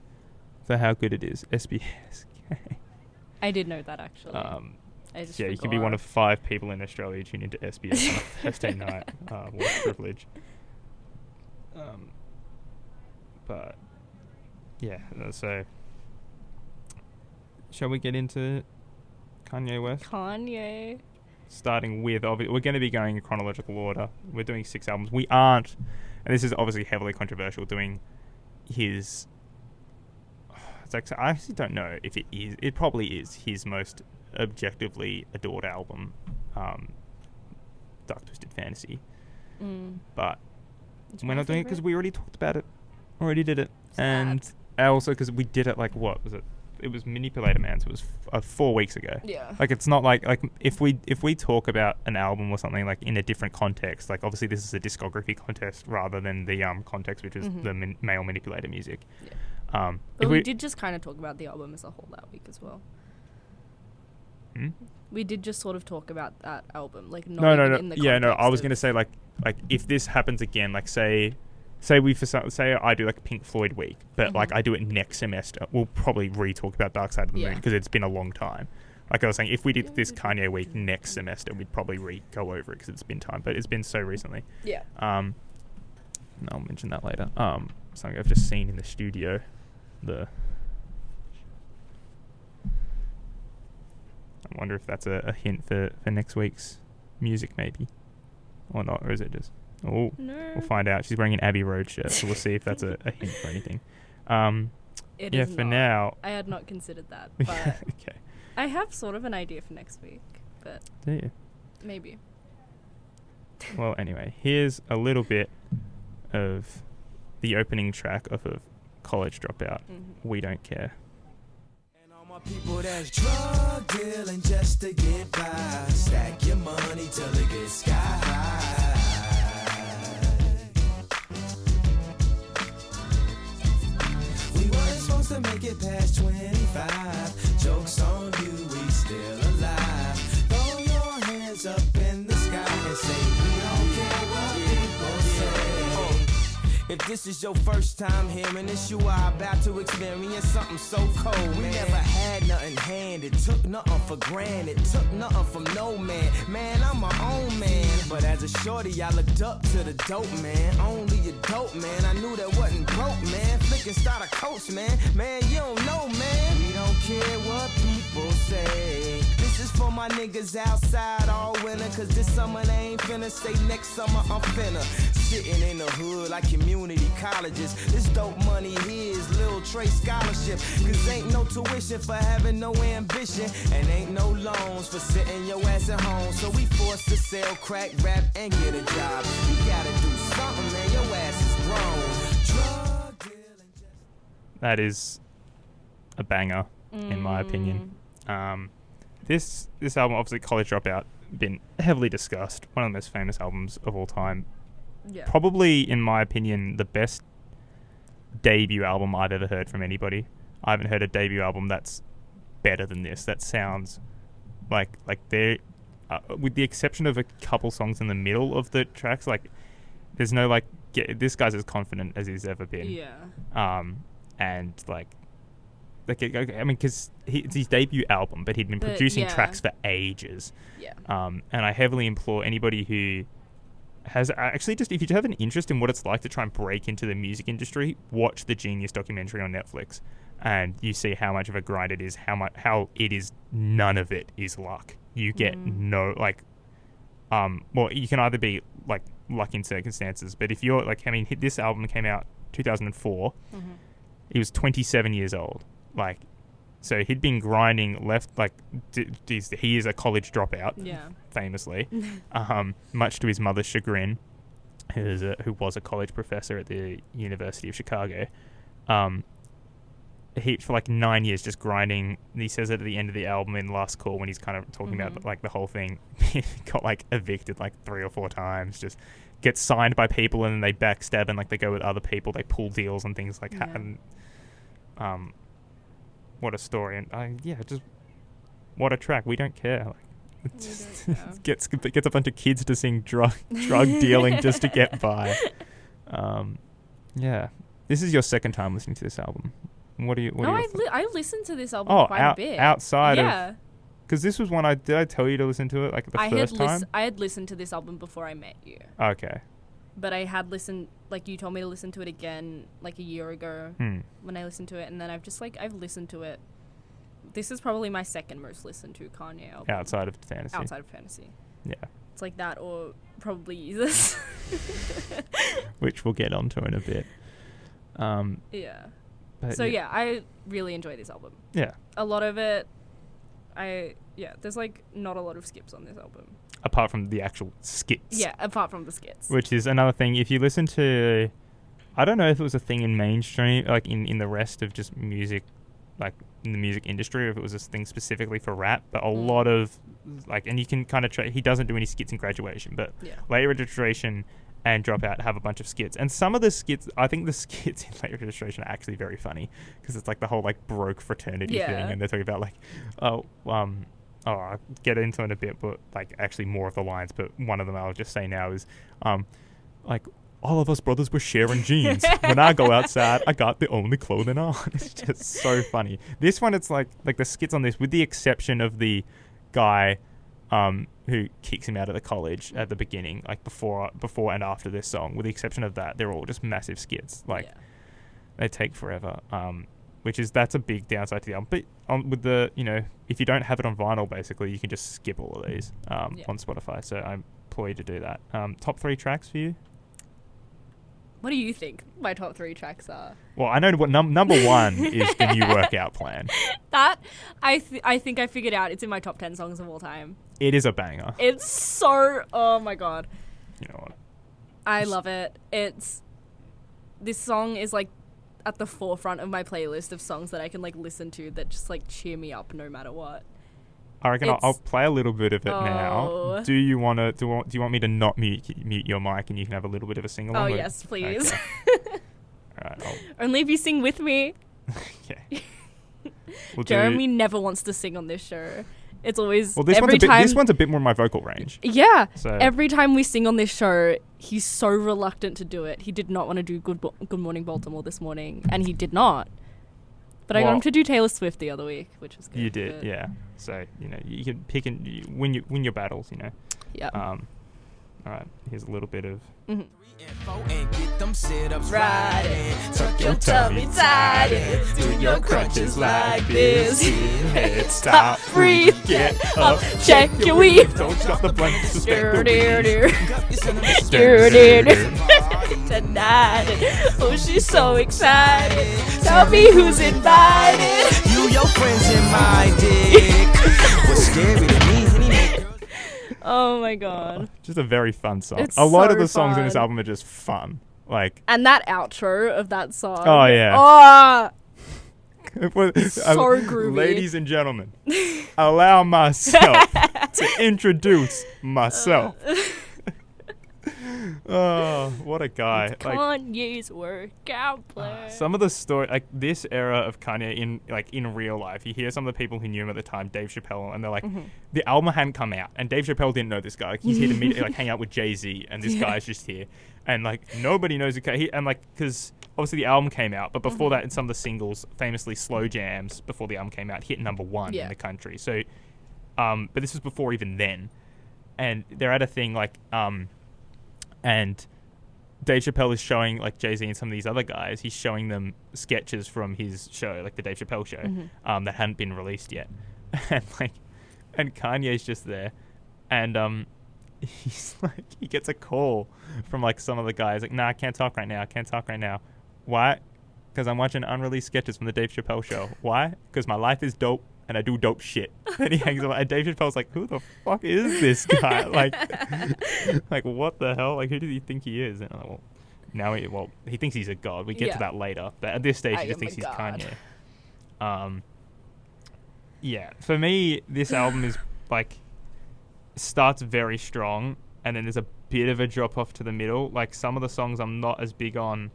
for how good it is. SBS. I did know that actually. I just you can be one of 5 people in Australia tune into SBS on a Thursday night. What a privilege. But yeah, so shall we get into Kanye West? Kanye. Starting with, we're going to be going in chronological order. We're doing 6 albums. We aren't, and this is obviously heavily controversial, doing his... It's like, I actually don't know if it is. It probably is his most objectively adored album, Dark Twisted Fantasy. But we're not doing it because we already talked about it. Already did it. And also because we did it, like, what was it? It was Manipulator Man, so it was 4 weeks ago. Yeah. Like, it's not like if we talk about an album or something, like, in a different context, like, obviously this is a discography contest rather than the context, which is the male manipulator music. Yeah. But we did just kind of talk about the album as a whole that week as well. We did just sort of talk about that album, like, not no. in the Yeah, no. I was context going to say, like if this happens again, like, say I do like a Pink Floyd week, but like I do it next semester, we'll probably re-talk about Dark Side of the Moon because it's been a long time. Like I was saying, if we did this Kanye week next semester, we'd probably go over it because it's been time, but it's been so recently. Yeah. And I'll mention that later. Something I've just seen in the studio. I wonder if that's a hint for next week's music, maybe, or not, or is it just? Oh, no. We'll find out. She's wearing an Abbey Road shirt, so we'll see if that's a hint for anything. It yeah, is for not. now. I had not considered that, but okay. I have sort of an idea for next week, but Do you? maybe. Well, anyway, here's a little bit of the opening track of College Dropout. We Don't Care. And all my people that's drug dealing just to get by. Stack your money till it gets sky high. We weren't supposed to make it past 25. Joke's on you, we still alive. Throw your hands up in the sky and say we don't care what people say. If this is your first time hearing this, you are about to experience something so cold. We never had nothing handed, took nothing for granted, took nothing from no man. Man, I'm my own man. But as a shorty, I looked up to the dope man. Only a dope man, I knew that wasn't broke, man. Flicking starter coats, man. Man, you don't know, man. We don't care what people say. This is for my niggas outside all winter, cause this summer they ain't finna. Say next summer I'm finna. Sitting in the hood like community colleges. This dope money here is Lil Trey scholarship. Cause ain't no tuition for having no ambition. And ain't no loans for sitting your ass at home. So we forced to sell crack, rap, and get a job. You gotta do something, man. Your ass is grown. Drug dealing. That is a banger, in my opinion. This album, obviously College Dropout, been heavily discussed. One of the most famous albums of all time. Yeah. Probably, in my opinion, the best debut album I've ever heard from anybody. I haven't heard a debut album that's better than this. That sounds like they're, with the exception of a couple songs in the middle of the tracks, like there's no this guy's as confident as he's ever been. Yeah. And I mean, because it's his debut album, but he'd been producing tracks for ages. Yeah. And I heavily implore anybody who has actually, just if you have an interest in what it's like to try and break into the music industry, watch the Genius documentary on Netflix, and you see how much of a grind it is. How it is. None of it is luck. You get no well, you can either be like luck in circumstances, but if you're like, I mean, this album came out 2004. He was 27 years old. Like, so he'd been grinding he is a college dropout, famously, much to his mother's chagrin, who was a college professor at the University of Chicago. He, for like 9 years, just grinding. He says it at the end of the album in Last Call when he's kind of talking about like the whole thing. He got like evicted like 3 or 4 times, just gets signed by people and then they backstab and like they go with other people, they pull deals and things like that. And, what a story. And just what a track. We don't care. Like, gets a bunch of kids to sing drug dealing just to get by. This is your second time listening to this album. What do you? What No, do you I listened to this album quite a bit. outside of. Yeah. Because this was one did I tell you to listen to it like the first time? I had listened to this album before I met you. Okay. But I had listened, like you told me to listen to it again like a year ago when I listened to it. And then I've listened to it. This is probably my second most listened to Kanye album. Outside of Fantasy. Yeah. It's like that or probably Jesus. Which we'll get onto in a bit. Yeah. But So yeah, I really enjoy this album. Yeah. A lot of it, there's like not a lot of skips on this album. Apart from the actual skits. Yeah, apart from the skits. Which is another thing. If you listen to, I don't know if it was a thing in mainstream, like in the rest of just music, like in the music industry, or if it was a thing specifically for rap, but a lot of, like, and you can kind of he doesn't do any skits in Graduation, but Late Registration and Dropout have a bunch of skits. And some of the skits, I think the skits in Late Registration are actually very funny, because it's like the whole like broke fraternity thing, and they're talking about like, I'll get into it in a bit, but like actually more of the lines, but one of them I'll just say now is, like, all of us brothers were sharing jeans. When I go outside, I got the only clothing on. It's just so funny. This one, it's like the skits on this, with the exception of the guy who kicks him out of the college at the beginning, like before and after this song, with the exception of that, they're all just massive skits. Like, they take forever. That's a big downside to the album. But with the, if you don't have it on vinyl, basically, you can just skip all of these on Spotify. So I implore you to do that. Top 3 tracks for you? What do you think my top 3 tracks are? Well, I know what number 1 is the new workout plan. That, I think I figured out. It's in my top 10 songs of all time. It is a banger. It's so, oh my God. You know what? I love it. This song is like at the forefront of my playlist of songs that I can like listen to that just like cheer me up no matter what. I reckon I'll play a little bit of it now. Do you want to? Do you want me to not mute your mic and you can have a little bit of a sing along? Oh yes, please. Okay. All right. Only if you sing with me. Okay. Jeremy never wants to sing on this show. It's always this one's a bit more my vocal range. Yeah. So every time we sing on this show, he's so reluctant to do it. He did not want to do Good Morning Baltimore this morning, and he did not. But I got him to do Taylor Swift the other week, which was good. You did, yeah. So, you can pick and win your battles, Yeah. All right, here's a little bit of... And get them sit-ups Right. Tuck your tummy tight in. Do your crunches like this. Head, stop, breathe, get up, check your weave. Don't drop the blanket, suspect the Tonight. Oh, she's so excited. Tell me who's invited. You, your friends, and my dick. What's scary to me? Oh my God. Just a very fun song. It's a lot so of the songs in this fun. album are just fun. Like, And that outro of that song. oh yeah. Oh, So groovy. Ladies and gentlemen, allow myself to introduce myself. Oh, what a guy. Like, Kanye's workout plan. some of the story, like this era of Kanye in real life, you hear some of the people who knew him at the time, Dave Chappelle, and they're like, the album hadn't come out, and Dave Chappelle didn't know this guy. Like, he's here to meet, like, hang out with Jay-Z, and this guy's just here, and like nobody knows and like, because obviously the album came out, but before that, in some of the singles, famously Slow Jams, before the album came out, hit number 1 in the country. So, but this was before even then, and they're at a thing like, and Dave Chappelle is showing, like, Jay-Z and some of these other guys, he's showing them sketches from his show, like the Dave Chappelle show, that hadn't been released yet. And Kanye's just there. And he's like, he gets a call from, like, some of the guys, like, nah, I can't talk right now. Why? Because I'm watching unreleased sketches from the Dave Chappelle show. Why? Because my life is dope. And I do dope shit. And he hangs up. And Dave Chappelle's like, who the fuck is this guy? like, what the hell? Like, who does he think he is? And I'm like, well, he thinks he's a god. We get to that later. But at this stage, he just thinks he's Kanye. Yeah. For me, this album is, like, starts very strong. And then there's a bit of a drop off to the middle. Like, some of the songs I'm not as big on.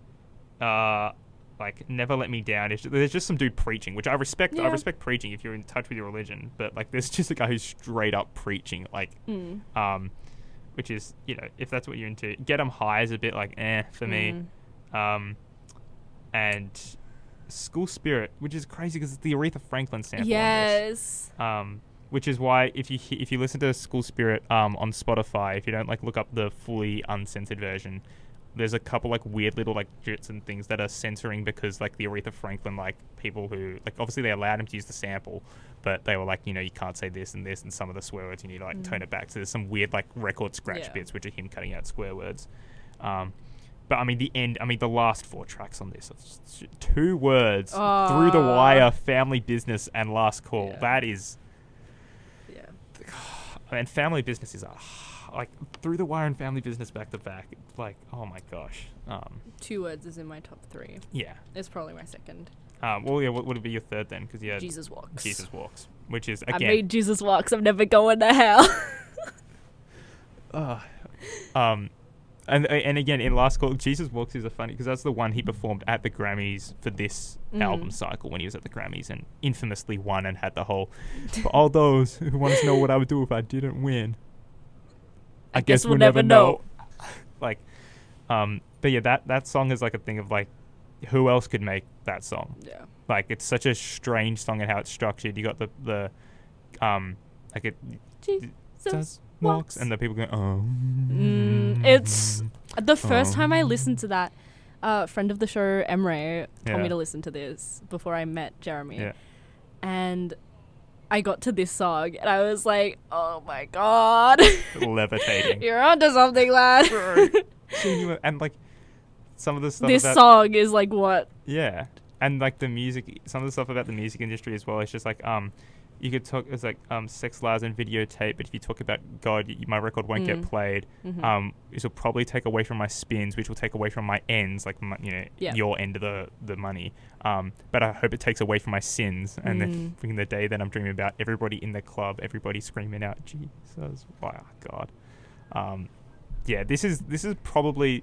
Like, Never Let Me Down. There's just some dude preaching, which I respect. I respect preaching if you're in touch with your religion. But, like, there's just a guy who's straight up preaching, like, which is, if that's what you're into. Get 'Em High is a bit like, for me. And School Spirit, which is crazy because it's the Aretha Franklin sample Yes. on this. Which is why if you listen to School Spirit on Spotify, if you don't like look up the fully uncensored version, there's a couple like weird little like jits and things that are censoring because like the Aretha Franklin like people who like obviously they allowed him to use the sample, but they were like, you know, you can't say this and this and some of the swear words you need to like tone it back. So there's some weird like record scratch bits which are him cutting out swear words. But I mean the last 4 tracks on this, 2 words, Through the Wire, Family Business, and Last Call. Yeah. That is. And Family Business is like Through the Wire and Family Business back to back. Like, oh my gosh. 2 words is in my top 3. Yeah. It's probably my second. Well, yeah. What would it be your third then? Because yeah, Jesus Walks. Jesus Walks, which is I again. made Jesus Walks. I'm never going to hell. And again, in Last Call, Jesus Walks is a funny because that's the one he performed at the Grammys for this album cycle when he was at the Grammys and infamously won and had the whole. For all those who want to know what I would do if I didn't win, I guess we'll never know. Like, but yeah, that song is like a thing of like, who else could make that song? Yeah. Like it's such a strange song and how it's structured. You got the like it. Jesus Walks and the people going it's the first time I listened to that, friend of the show Emre told me to listen to this before I met Jeremy, and I got to this song and I was like, oh my god, levitating. You're onto something, lad. And like some of the stuff this song is like what and like the music, some of the stuff about the music industry as well, it's just like you could talk, it's like sex, lies, and videotape, but if you talk about God, my record won't get played. This will probably take away from my spins, which will take away from my ends, like my, your end of the money. But I hope it takes away from my sins. And then in the day that I'm dreaming about everybody in the club, everybody screaming out, Jesus, oh God. This is probably,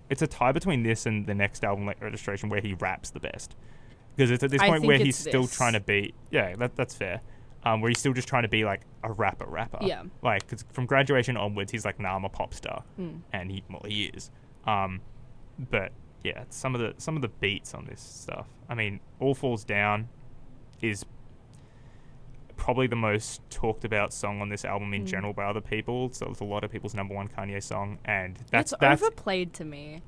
it's a tie between this and the next album, like Registration, where he raps the best. Because it's at this point where he's still trying to be, that's fair. Where he's still just trying to be like a rapper. Yeah. Like, cause from Graduation onwards, he's like, nah, I'm a pop star. And he is. But yeah, some of the beats on this stuff. I mean, All Falls Down is probably the most talked about song on this album in general by other people. So it's a lot of people's number 1 Kanye song. And that's overplayed to me.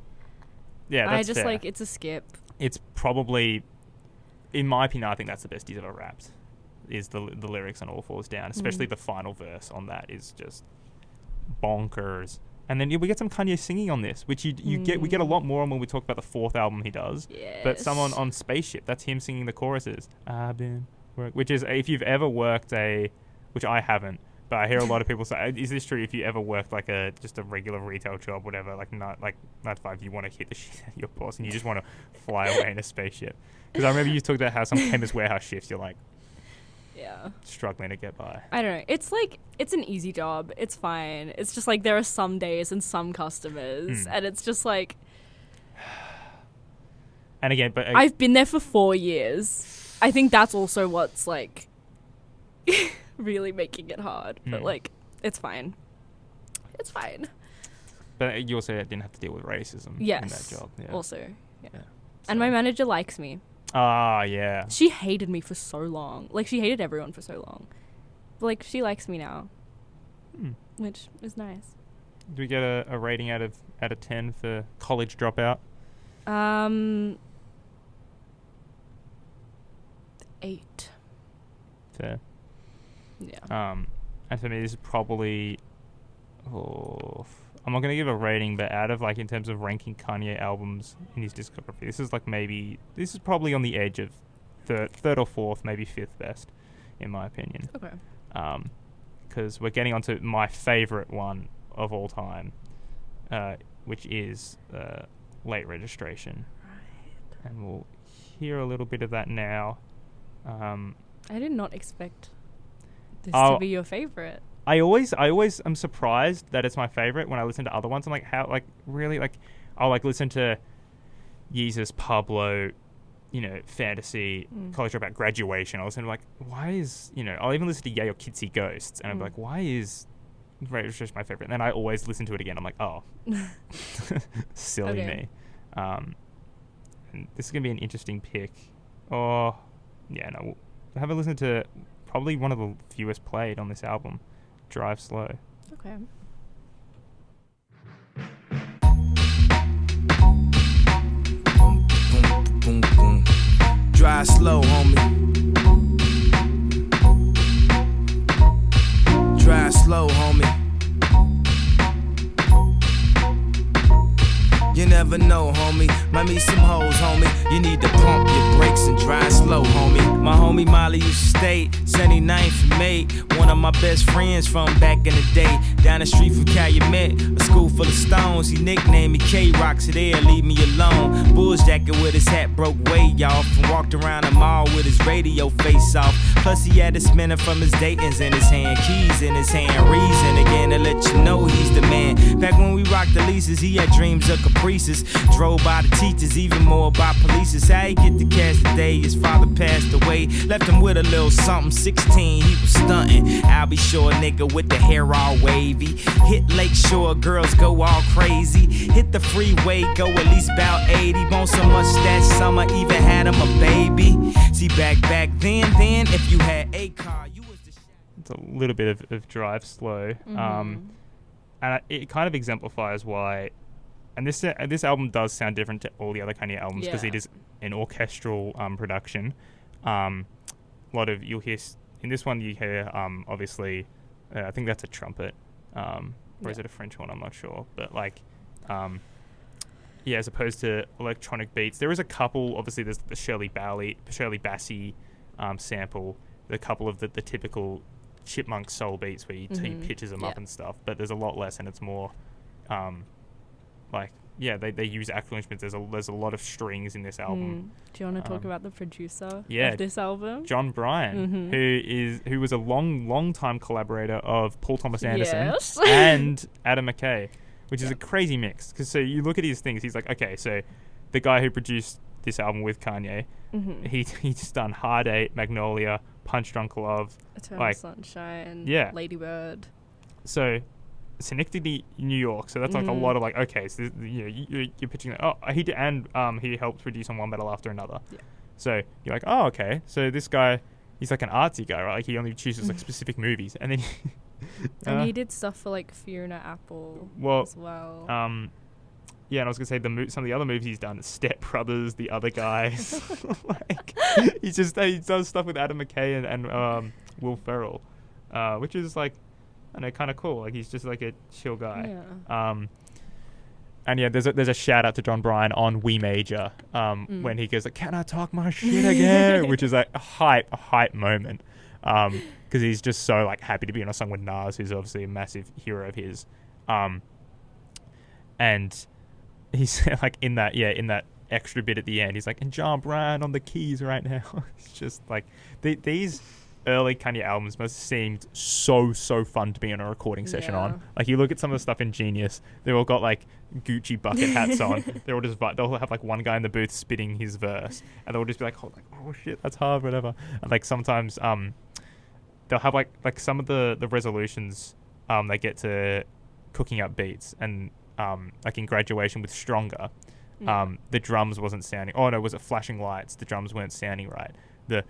Yeah, that's I just fair. like, it's a skip. It's probably, in my opinion, I think that's the best he's ever rapped. Is the lyrics on All Falls Down, especially the final verse on that is just bonkers. And then we get some Kanye singing on this, which we get a lot more on when we talk about the 4th album he does. Yes. But someone on Spaceship, that's him singing the choruses. I've been which is if you've ever worked which I haven't, but I hear a lot of people say, is this true? If you ever worked like just a regular retail job, whatever, like 9 to 5, you want to hit the shit out of your boss and you just want to fly away in a spaceship. Because I remember you talked about how some Chemist Warehouse shifts, you're like, struggling to get by. I don't know. It's like, it's an easy job. It's fine. It's just like there are some days and some customers, and it's just like. And again, but I've been there for 4 years. I think that's also what's like really making it hard. But like, it's fine. It's fine. But you also didn't have to deal with racism in that job. Yeah. Also, and my manager likes me. Ah, yeah. She hated me for so long. Like, she hated everyone for so long. But, like, she likes me now. Which is nice. Do we get a rating out of 10 for College Dropout? 8. Fair. Yeah. And for me, this is probably... I'm not going to give a rating, but out of, like, in terms of ranking Kanye albums in his discography, this is probably on the edge of third or fourth, maybe 5th best, in my opinion. Okay. Because we're getting onto my favorite one of all time, which is Late Registration. Right. And we'll hear a little bit of that now. I did not expect this to be your favorite. I always am surprised that it's my favorite when I listen to other ones. I'm like, how, like, really? Like, I'll, like, listen to Yeezus, Pablo, Fantasy, College Dropout, Graduation. I'll listen to, like, why is, I'll even listen to Yay or Kitsy Ghosts. And I'm like, why is Registration my favorite? And then I always listen to it again. I'm like, oh, silly me. And this is going to be an interesting pick. Oh, yeah, no. We'll have a listen to probably one of the fewest played on this album, Drive Slow. Okay. Boom, boom, boom. Drive slow, homie. Drive slow, homie. You never know, homie. Might meet some hoes, homie. You need to pump your brakes and drive slow, homie. My homie Molly used to stay 79th and May. One of my best friends from back in the day. Down the street from Calumet, a school full of stones. He nicknamed me K-Rock, so there, leave me alone. Bulls jacket with his hat broke way off. And walked around the mall with his radio face off. Plus he had a spinner from his Dayton's in his hand. Keys in his hand, reason again to let you know he's the man. Back when we rocked the leases, he had dreams of caprices. Drove by the teachers, even more by police. How he get the cash today? His father passed away, left him with a little something. 16, he was stunting. I'll be sure, nigga, with the hair all wavy. Hit Lake Shore, girls go all crazy. Hit the freeway, go at least about 80. Won't so much that summer, even had him a baby. See, back then, if you had a car, you was the shit. It's a little bit of Drive Slow. And it kind of exemplifies why. And this album does sound different to all the other Kanye albums because it is an orchestral production. A lot of you'll hear in this one you hear obviously I think that's a trumpet, or is it a French horn? I'm not sure, but like as opposed to electronic beats, there is a couple. Obviously, there's the Shirley Bassey sample, a couple of the typical chipmunk soul beats where he pitches them up and stuff, but there's a lot less, and it's more. They use actual instruments. There's a lot of strings in this album. Do you want to talk about the producer of this album? John Bryan, who was a long time collaborator of Paul Thomas Anderson and Adam McKay, which is a crazy mix. Because so you look at his things, he's like, okay, so the guy who produced this album with Kanye, he's done Hard Eight, Magnolia, Punch Drunk Love, Eternal Sunshine, Lady Bird. So Synecdoche, New York. So that's like a lot of like, okay, so you're pitching that. Oh, he helped produce on One Battle After Another. Yeah. So you're like, oh, okay. So this guy, he's like an artsy guy, right? Like he only chooses like specific movies, and then and he did stuff for like Fiona Apple as well. And I was gonna say some of the other movies he's done, Step Brothers, The Other Guys. Like he does stuff with Adam McKay and Will Ferrell, which is like. And kind of cool. Like he's just like a chill guy. Yeah. There's a shout out to John Bryan on We Major when he goes like, "Can I talk my shit again?" Which is like a hype moment because he's just so like happy to be on a song with Nas, who's obviously a massive hero of his. And he's like in that extra bit at the end, he's like, "And John Bryan on the keys right now." It's just like these. Early Kanye albums must have seemed so fun to be on a recording session on. Like you look at some of the stuff in Genius, they've all got like Gucci bucket hats on. They'll have like one guy in the booth spitting his verse, and they'll just be like, oh shit, that's hard, whatever. And like sometimes they'll have like some of the resolutions they get to cooking up beats, and like in Graduation with Stronger, the drums wasn't sounding. Oh no, was it Flashing Lights? The drums weren't sounding right. And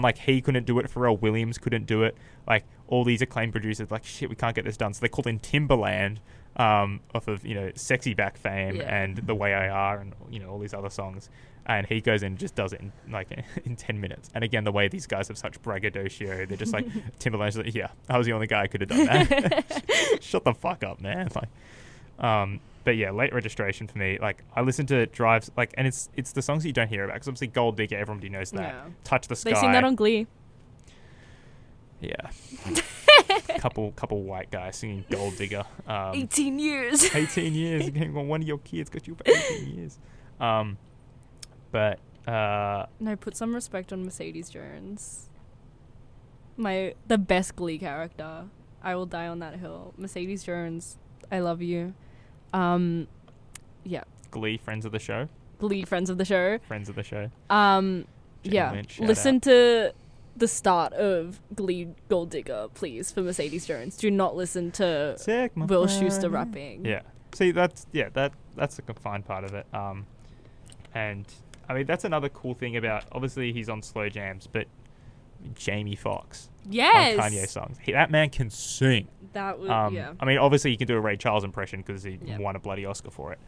like he couldn't do it, Pharrell Williams couldn't do it, like all these acclaimed producers like, shit, we can't get this done, so they called in Timbaland off of Sexy Back fame and The Way I Are and all these other songs, and he goes in and just does it in 10 minutes. And again, the way these guys have such braggadocio, they're just like Timbaland's like, yeah, I was the only guy who could have done that. Shut the fuck up, man. Like but yeah, Late Registration for me, like I listen to Drives, like, and it's the songs that you don't hear about, because obviously Gold Digger, everybody knows that. Yeah. Touch the Sky. They sing that on Glee. Yeah. couple white guys singing Gold Digger. 18 years. 18 years. One of your kids got you for 18 years. But no, put some respect on Mercedes Jones. The best Glee character. I will die on that hill. Mercedes Jones, I love you. Glee, friends of the show. Glee, friends of the show. Friends of the show. Listen to the start of Glee Gold Digger, please, for Mercedes Jones. Do not listen to Will Schuster rapping. Yeah. See, that's like a fine part of it. And I mean, that's another cool thing about, obviously he's on slow jams, but Jamie Foxx Yes. on Kanye songs. That man can sing. That would, yeah. I mean, obviously he can do a Ray Charles impression because he Yeah. won a bloody Oscar for it.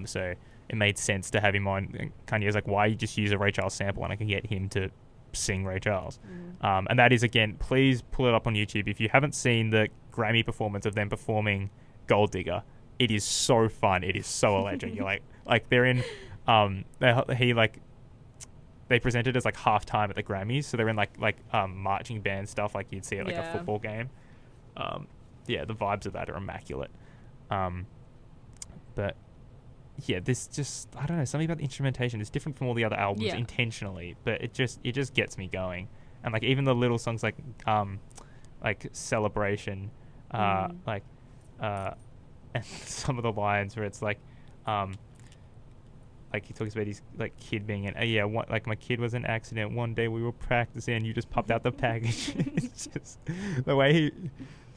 So it made sense to have him on. And Kanye's like, why you just use a Ray Charles sample and I can get him to sing Ray Charles? And that is, again, please pull it up on YouTube. If you haven't seen the Grammy performance of them performing Gold Digger, it is so fun. It is so electric. You're like they're in, they presented as like halftime at the Grammys, so they're in like marching band stuff like you'd see at like a football game. The vibes of that are immaculate. But yeah, this just, I don't know, something about the instrumentation is different from all the other albums intentionally, but it just gets me going. And like even the little songs like Celebration, and some of the lines where it's like he talks about his like kid being like my kid was an accident. One day we were practicing and you just popped out the package. It's just the way he,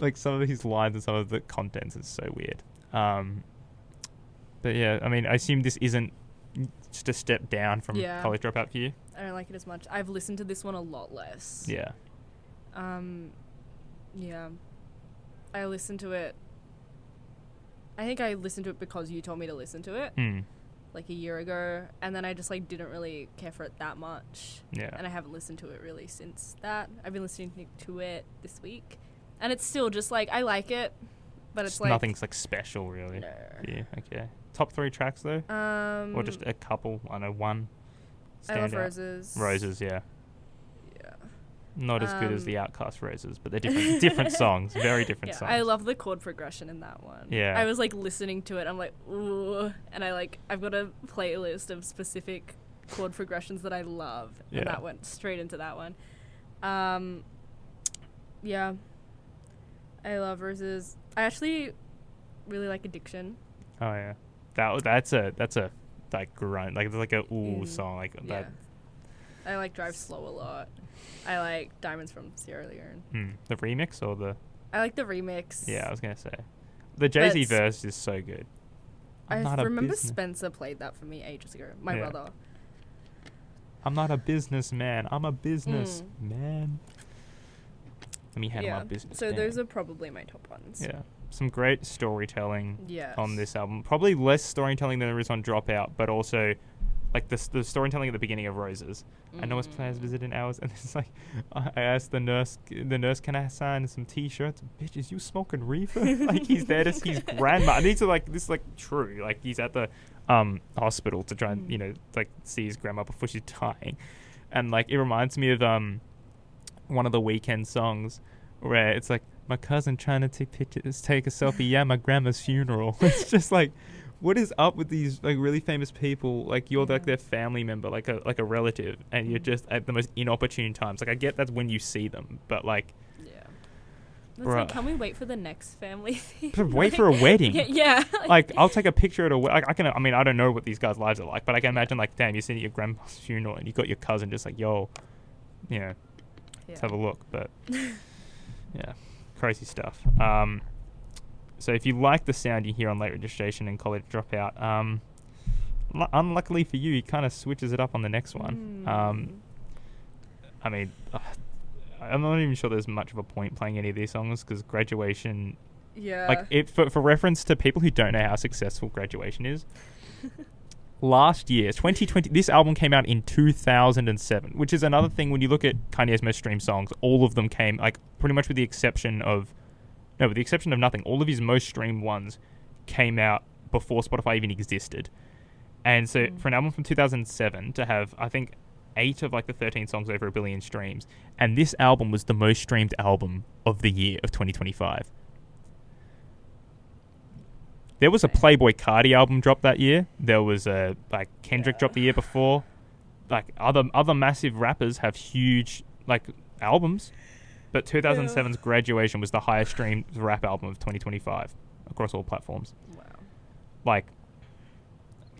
like some of his lines and some of the contents is so weird. But yeah, I mean, I assume this isn't just a step down from College Dropout for you. I don't like it as much. I've listened to this one a lot less. Yeah. Yeah. I listened to it. I think I listened to it because you told me to listen to it. Like a year ago, and then I just like didn't really care for it that much. Yeah. And I haven't listened to it really since that. I've been listening to it this week, and it's still just like I like it, but it's like nothing's like special really. No. Yeah. Okay. Top 3 tracks though, or just a couple. I know one. I love Standout. Roses. Roses, yeah. Yeah. Not as good as the Outkast Roses, but they're different songs, very different songs. I love the chord progression in that one. Yeah. I was like listening to it, I'm like, ooh, and I've got a playlist of specific chord progressions that I love, and that went straight into that one. Yeah. I love Roses. I actually really like Addiction. Oh yeah. That's a like grunt, like it's like a song like that. I like Drive Slow a lot. I like Diamonds from Sierra Leone. The remix or the? I like the remix. Yeah, I was gonna say, the Jay-Z verse is so good. I remember Spencer played that for me ages ago. My brother. I'm not a businessman. I'm a businessman. Let me handle my business. So those are probably my top ones. Yeah. Some great storytelling on this album. Probably less storytelling than there is on Dropout, but also like the storytelling at the beginning of Roses. I know his players visiting ours, and it's like I asked the nurse, can I sign some T-shirts? Bitch, is you smoking reefer? Like he's there to see his grandma. And these are like, this is like true. Like he's at the hospital to try and like see his grandma before she's dying, and like it reminds me of one of the Weeknd songs where it's like, my cousin trying to take pictures, take a selfie. Yeah, my grandma's funeral. It's just like, what is up with these like really famous people? Like you're like their family member, like a relative, and you're just at the most inopportune times. Like I get that's when you see them, but like, it's like, can we wait for the next family thing? Wait for a wedding. Yeah. Like I'll take a picture at a wedding. Like, I mean, I don't know what these guys' lives are like, but I can imagine like, damn, you're sitting at your grandma's funeral and you got your cousin just like, yo, let's have a look. But yeah. Crazy stuff. So if you like the sound you hear on Late Registration and College Dropout, unluckily for you, he kind of switches it up on the next one. I mean, I'm not even sure there's much of a point playing any of these songs because Graduation, like for reference to people who don't know how successful Graduation is, last year, 2020, this album came out in 2007, which is another thing when you look at Kanye's most streamed songs, all of them came, like, pretty much with the exception of nothing, all of his most streamed ones came out before Spotify even existed. And so for an album from 2007 to have, I think, 8 of, like, the 13 songs over 1 billion streams, and this album was the most streamed album of the year of 2025. There was a Playboi Carti album dropped that year. There was a Kendrick dropped the year before. Like other massive rappers have huge like albums, but 2007's Graduation was the highest streamed rap album of 2025 across all platforms. Wow. Like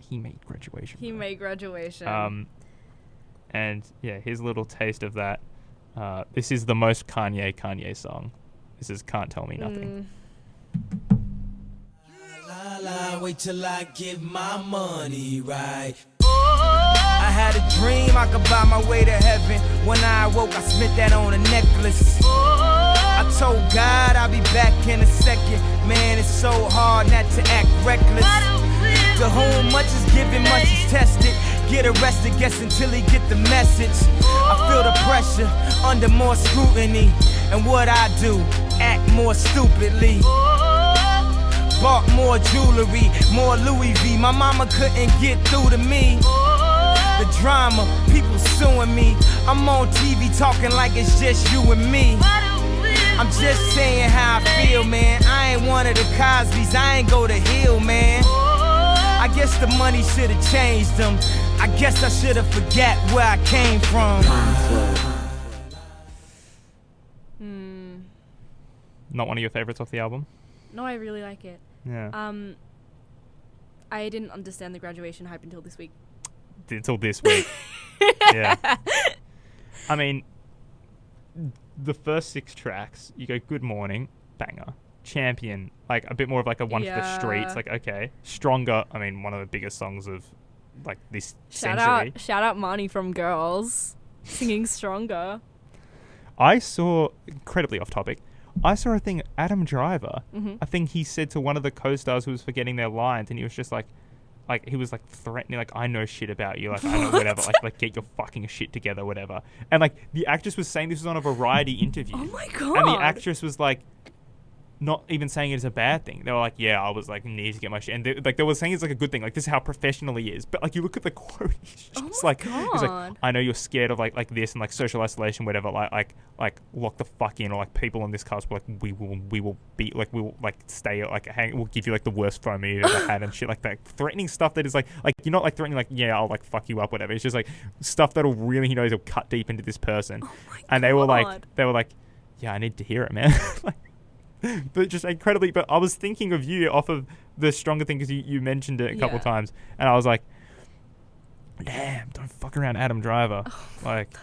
he made Graduation. He made Graduation. And yeah, here's a little taste of that. This is the most Kanye song. This is Can't Tell Me Nothing. La la, wait till I get my money right. Oh. had a dream I could buy my way to heaven. When I awoke, I spent that on a necklace. I told God I'll be back in a second. Man, it's so hard not to act reckless. To whom much is given, much is tested. Get arrested, guess until he get the message. I feel the pressure under more scrutiny. And what I do, act more stupidly. Bought more jewelry, more Louis V. My mama couldn't get through to me. The drama, people suing me. I'm on TV talking like it's just you and me. I'm just saying how I feel, man. I ain't one of the Cosbys, I ain't go to Hill, man. I guess the money should've changed them. I guess I should've forgot where I came from. Not one of your favorites off the album? No, I really like it. Yeah. I didn't understand the graduation hype until this week. Until this week. Yeah. I mean, the first 6 tracks, you go Good Morning, banger. Champion, like a bit more of like a one for the streets, like okay. Stronger, I mean, one of the biggest songs of like this century. Shout out Marnie from Girls singing Stronger. I saw, incredibly off topic, I saw a thing, Adam Driver, I think he said to one of the co-stars who was forgetting their lines, and he was just like he was like threatening, like, I know shit about you, like I know whatever, like get your fucking shit together, whatever. And like the actress was saying this was on a Variety interview. Oh my god. And the actress was like not even saying it as a bad thing. They were like, yeah, I was like, need to get my shit. And they were saying it's like a good thing. Like, this is how professional he is. But like, you look at the quote, he's just like, he's like, I know you're scared of like this and like social isolation, whatever. Like lock the fuck in, or like people in this cast will like, we will be like, we will like stay, like hang, we'll give you like the worst phone you've ever had and shit like that. Threatening stuff that is like you're not like threatening like, yeah, I'll like fuck you up, whatever. It's just like stuff that'll really, he knows will cut deep into this person. And they were like, yeah, I need to hear it, man. Like, but just incredibly. But I was thinking of you off of the Stronger thing because you mentioned it a couple times, and I was like, damn, don't fuck around Adam Driver. Like,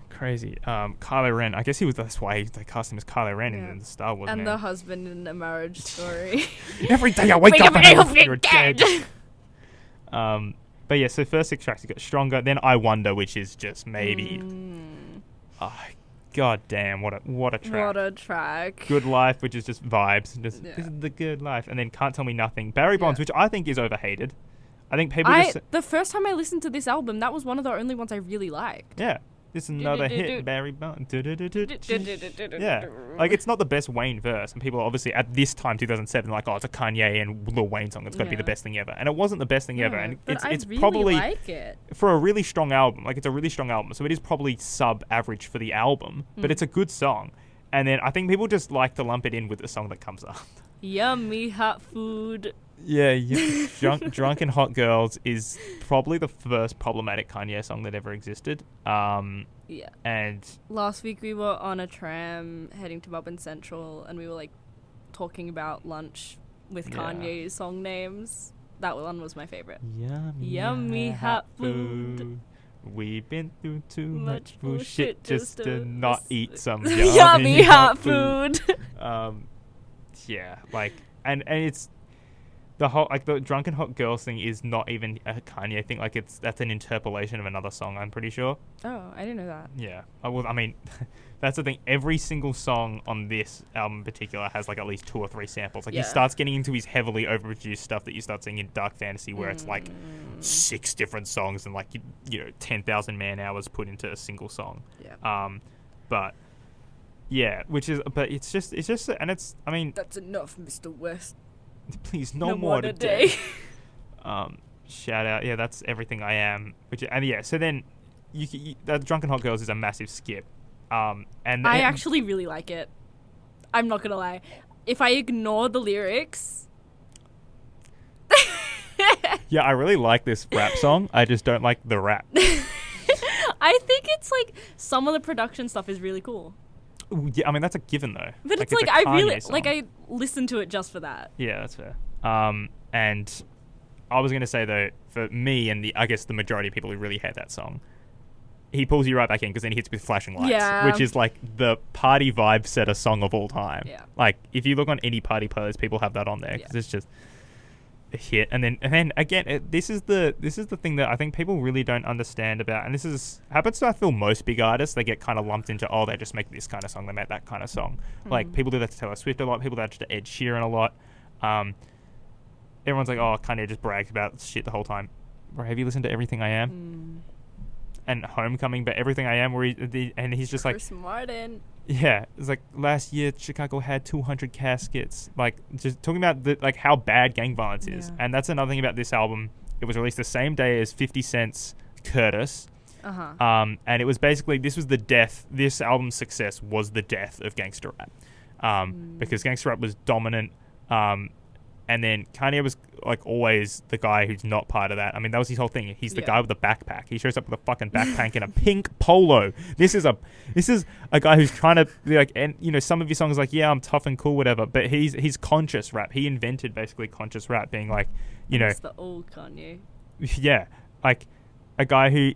crazy. Kylo Ren, I guess that's why they cast him as Kylo Ren in the Star Wars. And the husband in A Marriage Story. Every day I wake up and I hope you're dead. But yeah, so first 6 tracks, you got Stronger, then I Wonder, which is just maybe god damn, what a track. What a track. Good Life, which is just vibes. This is the good life. And then Can't Tell Me Nothing. Barry Bonds, which I think is overhated. I think people the first time I listened to this album, that was one of the only ones I really liked. Yeah. This is another hit, Barry Bonds. Yeah. Like, it's not the best Wayne verse. And people are obviously, at this time, 2007, like, oh, it's a Kanye and Lil Wayne song. It's got to be the best thing ever. And it wasn't the best thing ever. And it's really probably, like it. for a really strong album, like, it's a really strong album. So it is probably sub-average for the album. But it's a good song. And then I think people just like to lump it in with the song that comes up. Yummy hot food. Yeah. Drunk and Hot Girls is probably the first problematic Kanye song that ever existed. Yeah. And last week we were on a tram heading to Melbourne Central, and we were like talking about lunch with Kanye's song names. That one was my favorite. Yummy hot food. We've been through too much bullshit just to not eat some yummy hot food. Yeah, like, and it's the whole, like, the Drunk and Hot Girls thing is not even a Kanye thing. Like, that's an interpolation of another song, I'm pretty sure. Oh, I didn't know that. Yeah. I mean, that's the thing. Every single song on this album in particular has, like, at least 2 or 3 samples. Like, he starts getting into his heavily overproduced stuff that you start seeing in Dark Fantasy, where it's, like, 6 different songs and, like, you know, 10,000 man-hours put into a single song. Yeah. But... yeah, but it's just, and it's, I mean... that's enough, Mr. West. Please, no more today. Shout out, yeah, that's Everything I Am. So then, that Drunken Hot Girls is a massive skip. And I actually really like it. I'm not gonna lie. If I ignore the lyrics... yeah, I really like this rap song. I just don't like the rap. I think it's like, some of the production stuff is really cool. Yeah, I mean, that's a given, though. But it's like I really song. Like, I listen to it just for that. Yeah, that's fair. And I was going to say, though, for me and I guess the majority of people who really hate that song, he pulls you right back in because then he hits with Flashing Lights, which is like the party vibe setter song of all time. Yeah. Like, if you look on any party playlist, people have that on there because it's just... a hit, and then again, this is the thing that I think people really don't understand about, and this is happens to, I feel, most big artists. They get kind of lumped into, they just make this kind of song, they make that kind of song. Like people do that to Taylor Swift a lot, people do that to Ed Sheeran a lot. Everyone's like, Kanye just brags about shit the whole time. Bro, have you listened to Everything I Am and Homecoming? But Everything I Am, where he's just like Chris Martin. Yeah, it's like last year Chicago had 200 caskets. Like, just talking about how bad gang violence is. And that's another thing about this album. It was released the same day as 50 Cent's Curtis. And it was basically, this album's success was the death of gangster rap. Because gangster rap was dominant. And then Kanye was like always the guy who's not part of that. I mean, that was his whole thing. He's the guy with the backpack. He shows up with a fucking backpack and a pink polo. This is a guy who's trying to be like, and some of his songs like, I'm tough and cool, whatever. But he's conscious rap. He invented basically conscious rap, being like, It's the old Kanye. Yeah, like a guy who,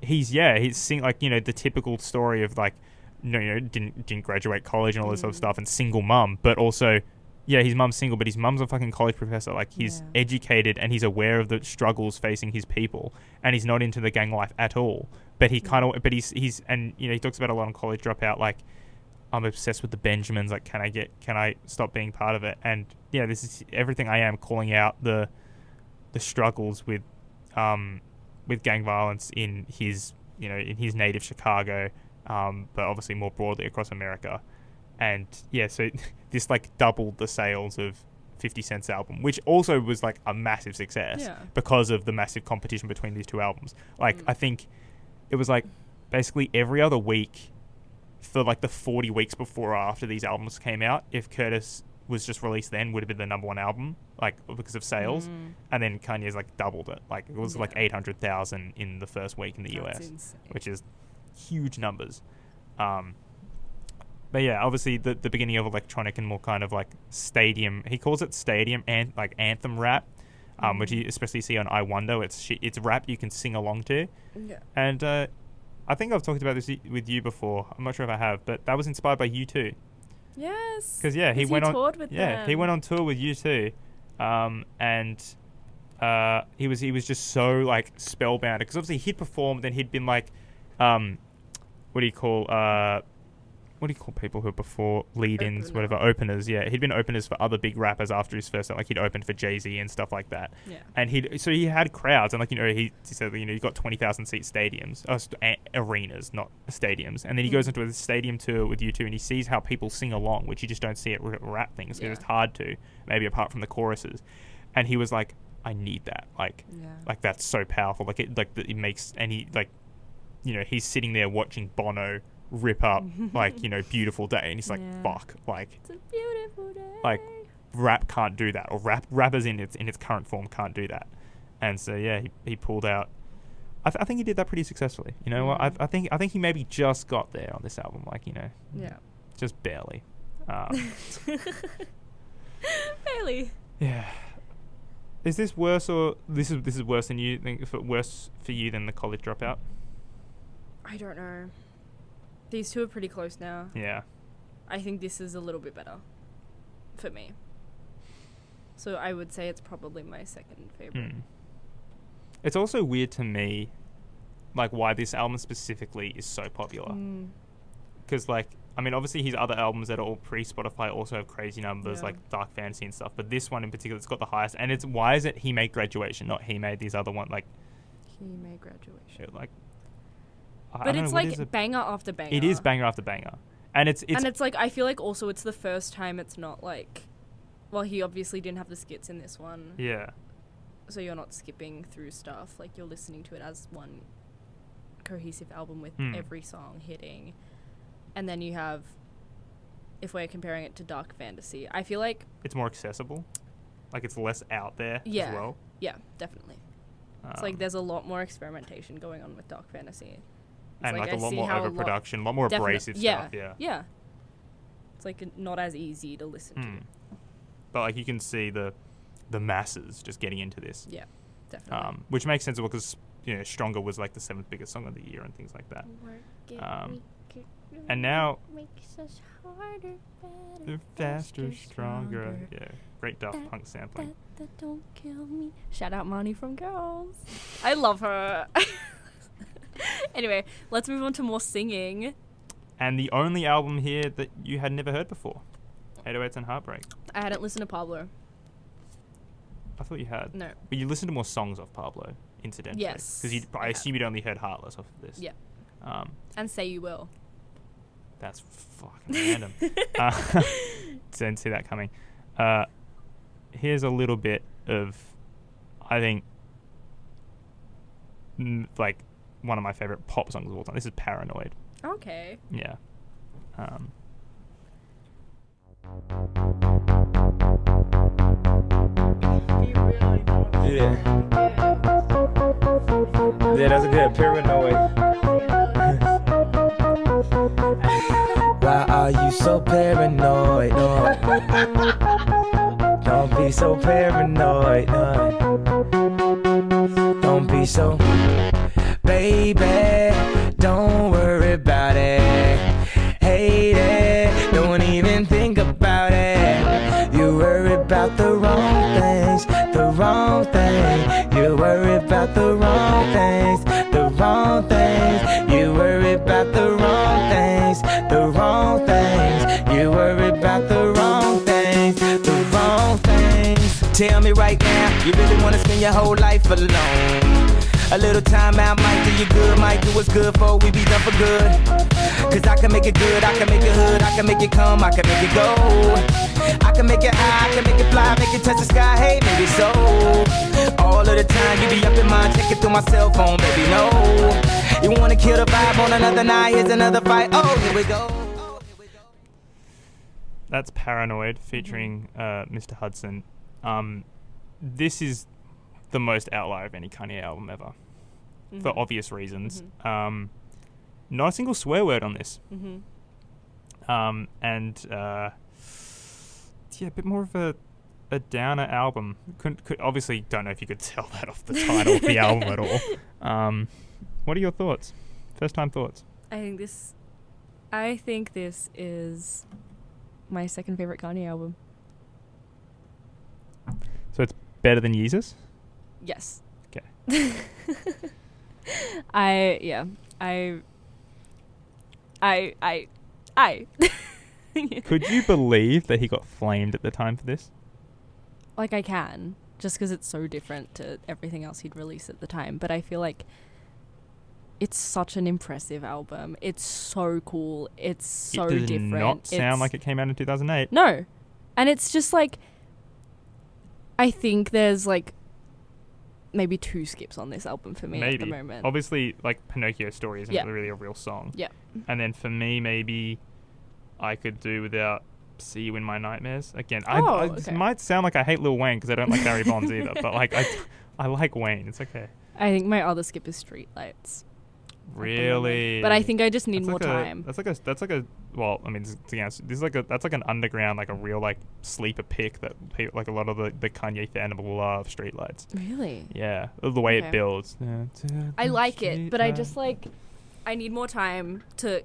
he's sing like the typical story of like, didn't graduate college and all this sort of stuff, and single mum, but also. Yeah, his mum's single, but his mum's a fucking college professor. Like, he's educated and he's aware of the struggles facing his people, and he's not into the gang life at all. But he kind of, he's, and he talks about a lot on College Dropout. Like, I'm obsessed with the Benjamins. Like, can I stop being part of it? And yeah, this is Everything I Am, calling out the struggles with gang violence in his, in his native Chicago, but obviously more broadly across America. And yeah, so this like doubled the sales of 50 Cent's album, which also was like a massive success because of the massive competition between these two albums. Like, I think it was like basically every other week for like the 40 weeks before or after these albums came out, if Curtis was just released then, would have been the number one album, like because of sales. And then Kanye's like doubled it. Like, it was like 800,000 in the first week in the US, insane. which is huge numbers. But yeah, obviously the beginning of electronic and more kind of like stadium, he calls it stadium and like anthem rap, which you especially see on I Wonder. It's rap you can sing along to. Yeah. And I think I've talked about this with you before. I'm not sure if I have, but that was inspired by U2. Yes. Because he went on. Toured with them. He went on tour with U2, and he was just so like spellbound, because obviously he'd performed and he'd been like, what do you call people who are before lead-ins, whatever, openers? Yeah, he'd been openers for other big rappers after his first, like he'd opened for Jay-Z and stuff like that. Yeah. And he had crowds, and like, he said, he got 20,000 seat stadiums, arenas, not stadiums. And then he goes into a stadium tour with U2, and he sees how people sing along, which you just don't see at rap things, because it's hard to, maybe apart from the choruses. And he was like, I need that. Like that's so powerful. Like it makes, and he like, he's sitting there watching Bono rip up like Beautiful Day, and he's like, fuck, like it's a beautiful day. Like, rap can't do that, or rappers in its current form can't do that. And so he pulled out. I think he did that pretty successfully. I think he maybe just got there on this album, like just barely. Barely. Yeah. Is this worse, or this is worse than you think? Worse for you than the College Dropout? I don't know. These two are pretty close now. Yeah. I think this is a little bit better for me. So I would say it's probably my second favorite. It's also weird to me, like, why this album specifically is so popular. Because, like, I mean, obviously his other albums that are all pre-Spotify also have crazy numbers, like Dark Fantasy and stuff. But this one in particular, it's got the highest. And why is it He Made Graduation, not He Made these other one? Like, He Made Graduation. Like, but it's like banger after banger. It is banger after banger. And it's like, I feel like also it's the first time it's not like, well, he obviously didn't have the skits in this one. Yeah. So you're not skipping through stuff. Like, you're listening to it as one cohesive album with every song hitting. And then you have, if we're comparing it to Dark Fantasy, I feel like it's more accessible. Like, it's less out there as well. Yeah, definitely. It's like there's a lot more experimentation going on with Dark Fantasy. And like a lot more overproduction, a lot more abrasive stuff. Yeah. It's like not as easy to listen to. But like, you can see the masses just getting into this. Yeah, definitely. Which makes sense because Stronger was like the 7th biggest song of the year and things like that. And now Makes us harder, the faster, stronger. Yeah, great Daft Punk sampling. That don't kill me. Shout out Marnie from Girls. I love her. Anyway, let's move on to more singing. And the only album here that you had never heard before, 808s and Heartbreak. I hadn't listened to Pablo. I thought you had. No. But you listened to more songs off Pablo, incidentally. Yes, Because I assume you'd only heard Heartless off of this. Yeah. And Say You Will. That's fucking random. Didn't see that coming. Here's a little bit of, I think, like one of my favorite pop songs of all time. This is Paranoid. Okay. Yeah. Yeah, that's a good Paranoid. Why are you so paranoid? No. Don't be so paranoid. No. Don't be so, baby. Don't worry about it. Hate it. Don't even think about it. You worry about the wrong things. The wrong thing. You worry about the wrong things. The wrong things. You worry about the wrong things. The wrong things. You worry about the wrong things. The wrong things. Tell me right now, you really wanna spend your whole life alone? A little time out might do you good, might do what's good for we be done for good. Cause I can make it good, I can make it hood, I can make it come, I can make it go. I can make it high, I can make it fly, make it touch the sky, hey, maybe so. All of the time you be up in mind, check it through my cell phone, baby, no. You wanna kill the vibe on another night, here's another fight, oh, here we go. That's Paranoid featuring Mr. Hudson. This is the most outlier of any Kanye album ever, for obvious reasons. Not a single swear word on this. Yeah, a bit more of a downer album. Could obviously don't know if you could tell that off the title of the album at all. What are your thoughts? First time thoughts? I think this is my second favorite Kanye album. So it's better than Yeezus? Yes. Okay. Could you believe that he got flamed at the time for this? Like, I can, just because it's so different to everything else he'd released at the time. But I feel like it's such an impressive album. It's so cool. It's so different. It does not sound like it came out in 2008. No. And it's just like, I think there's like maybe 2 skips on this album for me at the moment. Obviously, like, Pinocchio Story isn't really a real song. Yeah. And then for me, maybe I could do without See You in My Nightmares. Again, it might sound like I hate Lil Wayne because I don't like Barry Bonds either, but like I like Wayne. It's okay. I think my other skip is Streetlights. Really? But I think I just need more time. That's like a well, I mean, this is like that's like an underground, like a real like sleeper pick that like a lot of the Kanye fandom will love. Streetlights. Really? Yeah, the way it builds. I like it, but I just like I need more time to,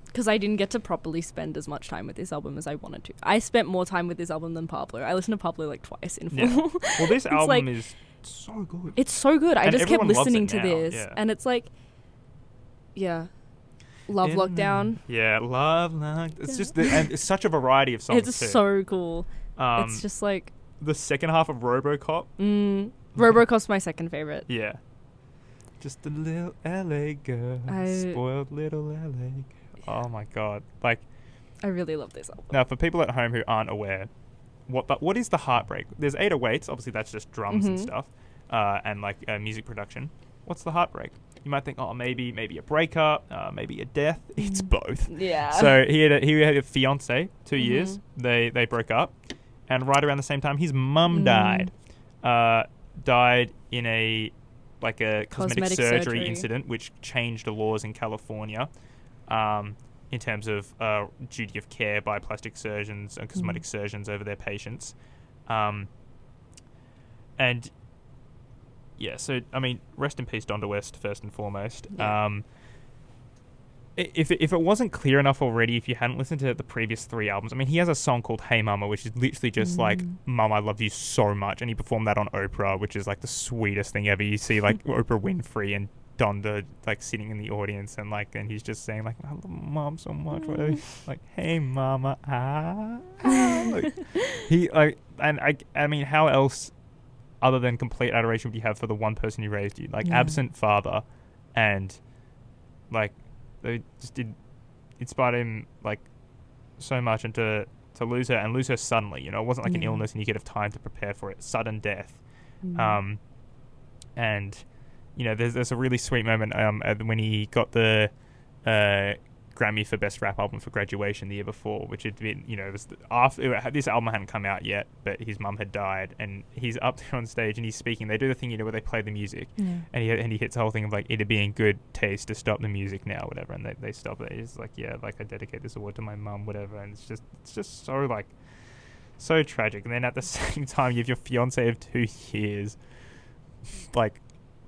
because I didn't get to properly spend as much time with this album as I wanted to. I spent more time with this album than Pablo. I listened to Pablo like twice in full. Yeah. Well, this album like, is so good. It's so good. I just kept listening to this, yeah. and it's like, Love Lockdown. Yeah, Love Lockdown. It's just and it's such a variety of songs. It's too. so cool. It's just like the second half of RoboCop. RoboCop's my second favorite. Yeah. Just a little LA girl, spoiled little LA girl. Oh my god! Like, I really love this album. Now, for people at home who aren't aware, what is the Heartbreak? There's 808s. Obviously, that's just drums and stuff, and like music production. What's the Heartbreak? You might think, oh, maybe a breakup, maybe a death. It's both. Yeah. So he had a fiance, 2 years. They broke up, and right around the same time, his mum died. Died in a cosmetic surgery incident, which changed the laws in California, in terms of duty of care by plastic surgeons and cosmetic surgeons over their patients, and yeah, so, I mean, rest in peace, Donda West, first and foremost. Yeah. If it wasn't clear enough already, if you hadn't listened to the previous 3 albums, I mean, he has a song called Hey Mama, which is literally just like, Mum, I love you so much. And he performed that on Oprah, which is like the sweetest thing ever. You see like Oprah Winfrey and Donda like sitting in the audience, and like, and he's just saying like, I love Mom so much. Like, hey Mama, like, he like, and I mean, how else other than complete adoration would you have for the one person who raised you? Like, absent father, and like, they just did inspire him like so much, and to lose her, and lose her suddenly, you know, it wasn't like an illness and you could have time to prepare for it. Sudden death. And you know, there's a really sweet moment when he got the Grammy for Best Rap Album for Graduation the year before, which had been, you know, it was after this album hadn't come out yet, but his mum had died, and he's up there on stage and he's speaking. They do the thing, you know, where they play the music, and he hits the whole thing of like, it'd be in good taste to stop the music now, whatever, and they stop it. He's like, yeah, like, I dedicate this award to my mum, whatever, and it's just so like, so tragic. And then at the same time, you have your fiance of 2 years, like,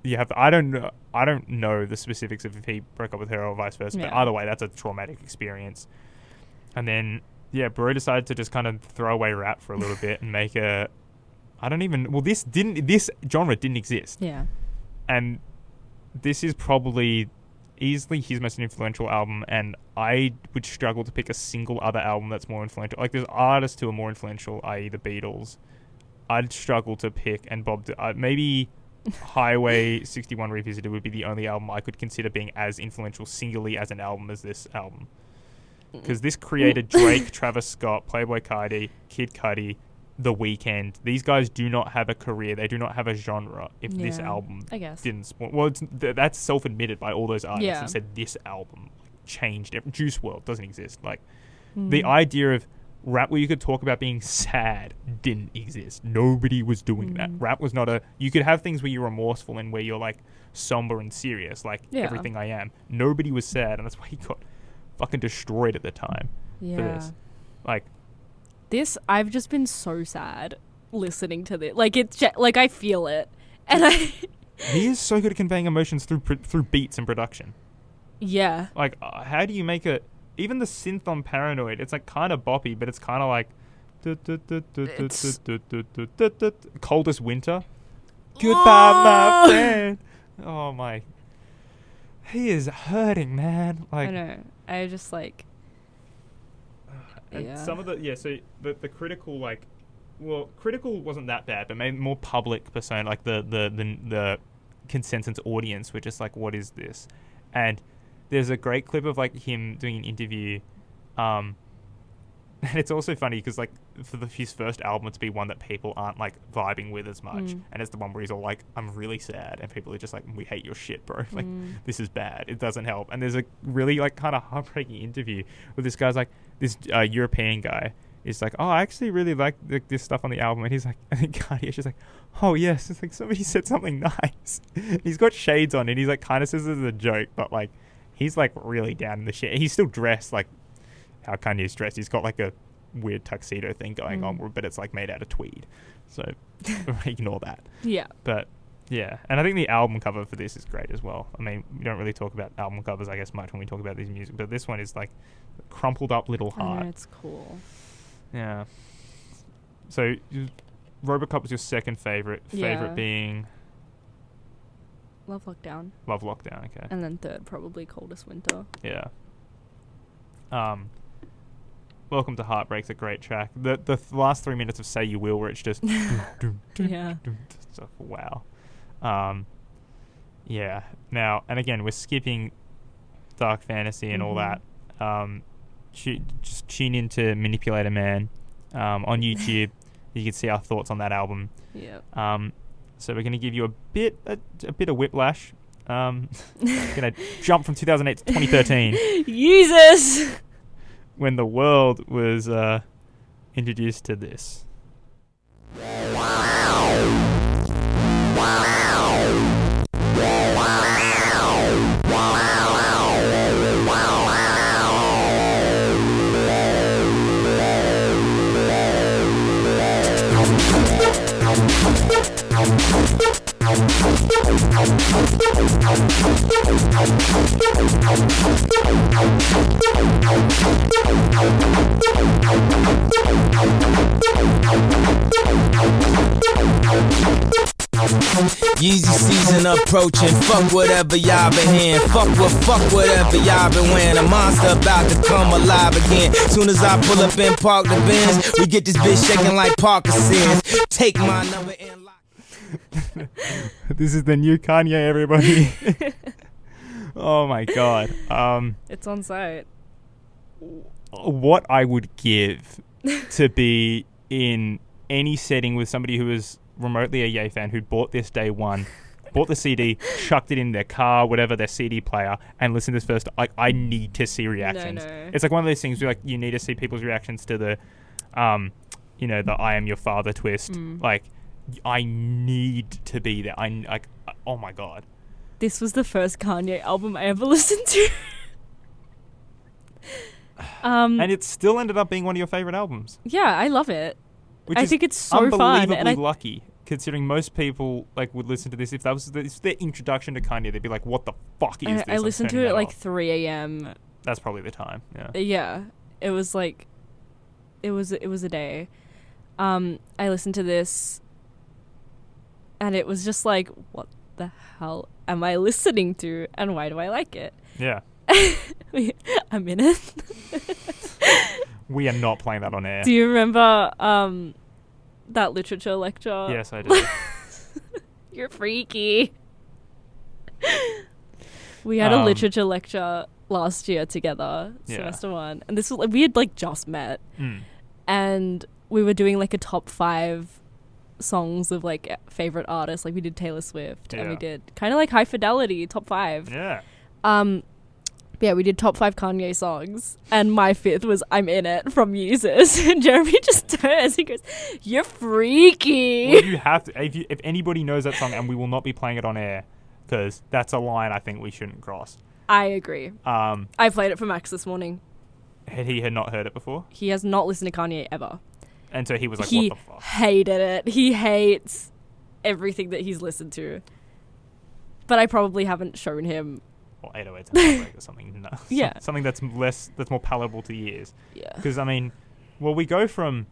you have, I don't know the specifics of if he broke up with her or vice versa, but either way, that's a traumatic experience. And then, yeah, Bro decided to just kind of throw away rap for a little bit and make this genre didn't exist. Yeah. And this is probably easily his most influential album, and I would struggle to pick a single other album that's more influential. Like, there's artists who are more influential, i.e. the Beatles. I'd struggle to pick, and maybe Highway 61 Revisited would be the only album I could consider being as influential singularly as an album as this album. Because this created Drake, Travis Scott, Playboi Carti, Kid Cudi, The Weeknd. These guys do not have a career. They do not have a genre if this album didn't spawn. Well, that's self-admitted by all those artists who said this album changed it. Juice WRLD doesn't exist. Like, the idea of rap where you could talk about being sad didn't exist. Nobody was doing that. Rap was not you could have things where you're remorseful and where you're like somber and serious, like Everything I Am. Nobody was sad, and that's why he got fucking destroyed at the time for this. Like, this, I've just been so sad listening to this. Like, it's like, I feel it, and he is so good at conveying emotions through beats and production. Yeah. Like, how do you make it? Even the synth on Paranoid, it's like kind of boppy, but it's kind of like Coldest Winter. Goodbye, my friend. Oh my. He is hurting, man. Like, I know. I just like. And some of so the critical, like, well, critical wasn't that bad, but maybe more public persona, like the consensus audience were just like, what is this? And there's a great clip of like him doing an interview, and it's also funny because like for his first album to be one that people aren't like vibing with as much, and it's the one where he's all like, I'm really sad, and people are just like, we hate your shit, bro. Like, this is bad, it doesn't help. And there's a really like kind of heartbreaking interview where this guy's like, this European guy is like, oh, I actually really like this stuff on the album, and he's like, I think Cardi is just like, oh yes, it's like somebody said something nice. He's got shades on, and he's like kind of says it as a joke, but like, he's like really down in the shit. He's still dressed like how Kanye's dressed. He's got like a weird tuxedo thing going on, but it's like made out of tweed. So ignore that. Yeah. But yeah, and I think the album cover for this is great as well. I mean, we don't really talk about album covers, I guess, much when we talk about these music, but this one is like a crumpled up little heart. Oh, it's cool. Yeah. So Robocop was your second favorite. Favorite being Love Lockdown. Love Lockdown, okay. And then third, probably Coldest Winter. Yeah. Welcome to Heartbreak's a great track. The last 3 minutes of Say You Will, where it's just wow. Yeah. Now, and again, we're skipping dark fantasy and all that. Just tune into Manipulator Man on YouTube. You can see our thoughts on that album. Yeah. So we're going to give you a bit of whiplash. Going to jump from 2008 to 2013. Jesus! When the world was introduced to this. Yeezy season approaching. Fuck whatever y'all been hearing. Fuck whatever y'all been wearing. A monster about to come alive again. Soon as I pull up and park the Benz, we get this bitch shaking like Parkinson's. Take my number and lock. This is the new Kanye, everybody. Oh my god. It's on site. What I would give to be in any setting with somebody who is remotely a Ye fan, who bought this day one, bought the CD, chucked it in their car, whatever, their CD player, and listened to this first. I need to see reactions. No. It's like one of those things where like you need to see people's reactions to the, the I Am Your Father twist. Like, I need to be there. Oh my god. This was the first Kanye album I ever listened to. And it still ended up being one of your favorite albums. Yeah, I love it. Which I is think it's so fun. unbelievably lucky, considering most people like would listen to this if that was their introduction to Kanye. They'd be like, "What the fuck is this?" I listened to it at like 3 a.m. That's probably the time. Yeah. Yeah, it was like, it was a day. I listened to this, and it was just like, what the hell am I listening to, and why do I like it? Yeah. I'm in it. We are not playing that on air. Do you remember that literature lecture? Yes, I do. You're freaky. We had a literature lecture last year together, semester 1, and this was like, we had like just met, and we were doing like a top 5 songs of like favorite artists. Like we did Taylor Swift, and we did kind of like High Fidelity top 5. Yeah. Yeah, we did top 5 Kanye songs, and my 5th was "I'm In It" from Yeezus. And Jeremy just turns, he goes, "You're freaky." Well, you have to. If anybody knows that song, and we will not be playing it on air, because that's a line I think we shouldn't cross. I agree. I played it for Max this morning. He had not heard it before, He has not listened to Kanye ever. and so he was like, He "What the fuck?" hated it. He hates everything that he's listened to. But I probably haven't shown him. Or 808s and Heartbreak or something. No. Yeah. Something that's more palatable to ears. Yeah. Because, I mean, well, we go from,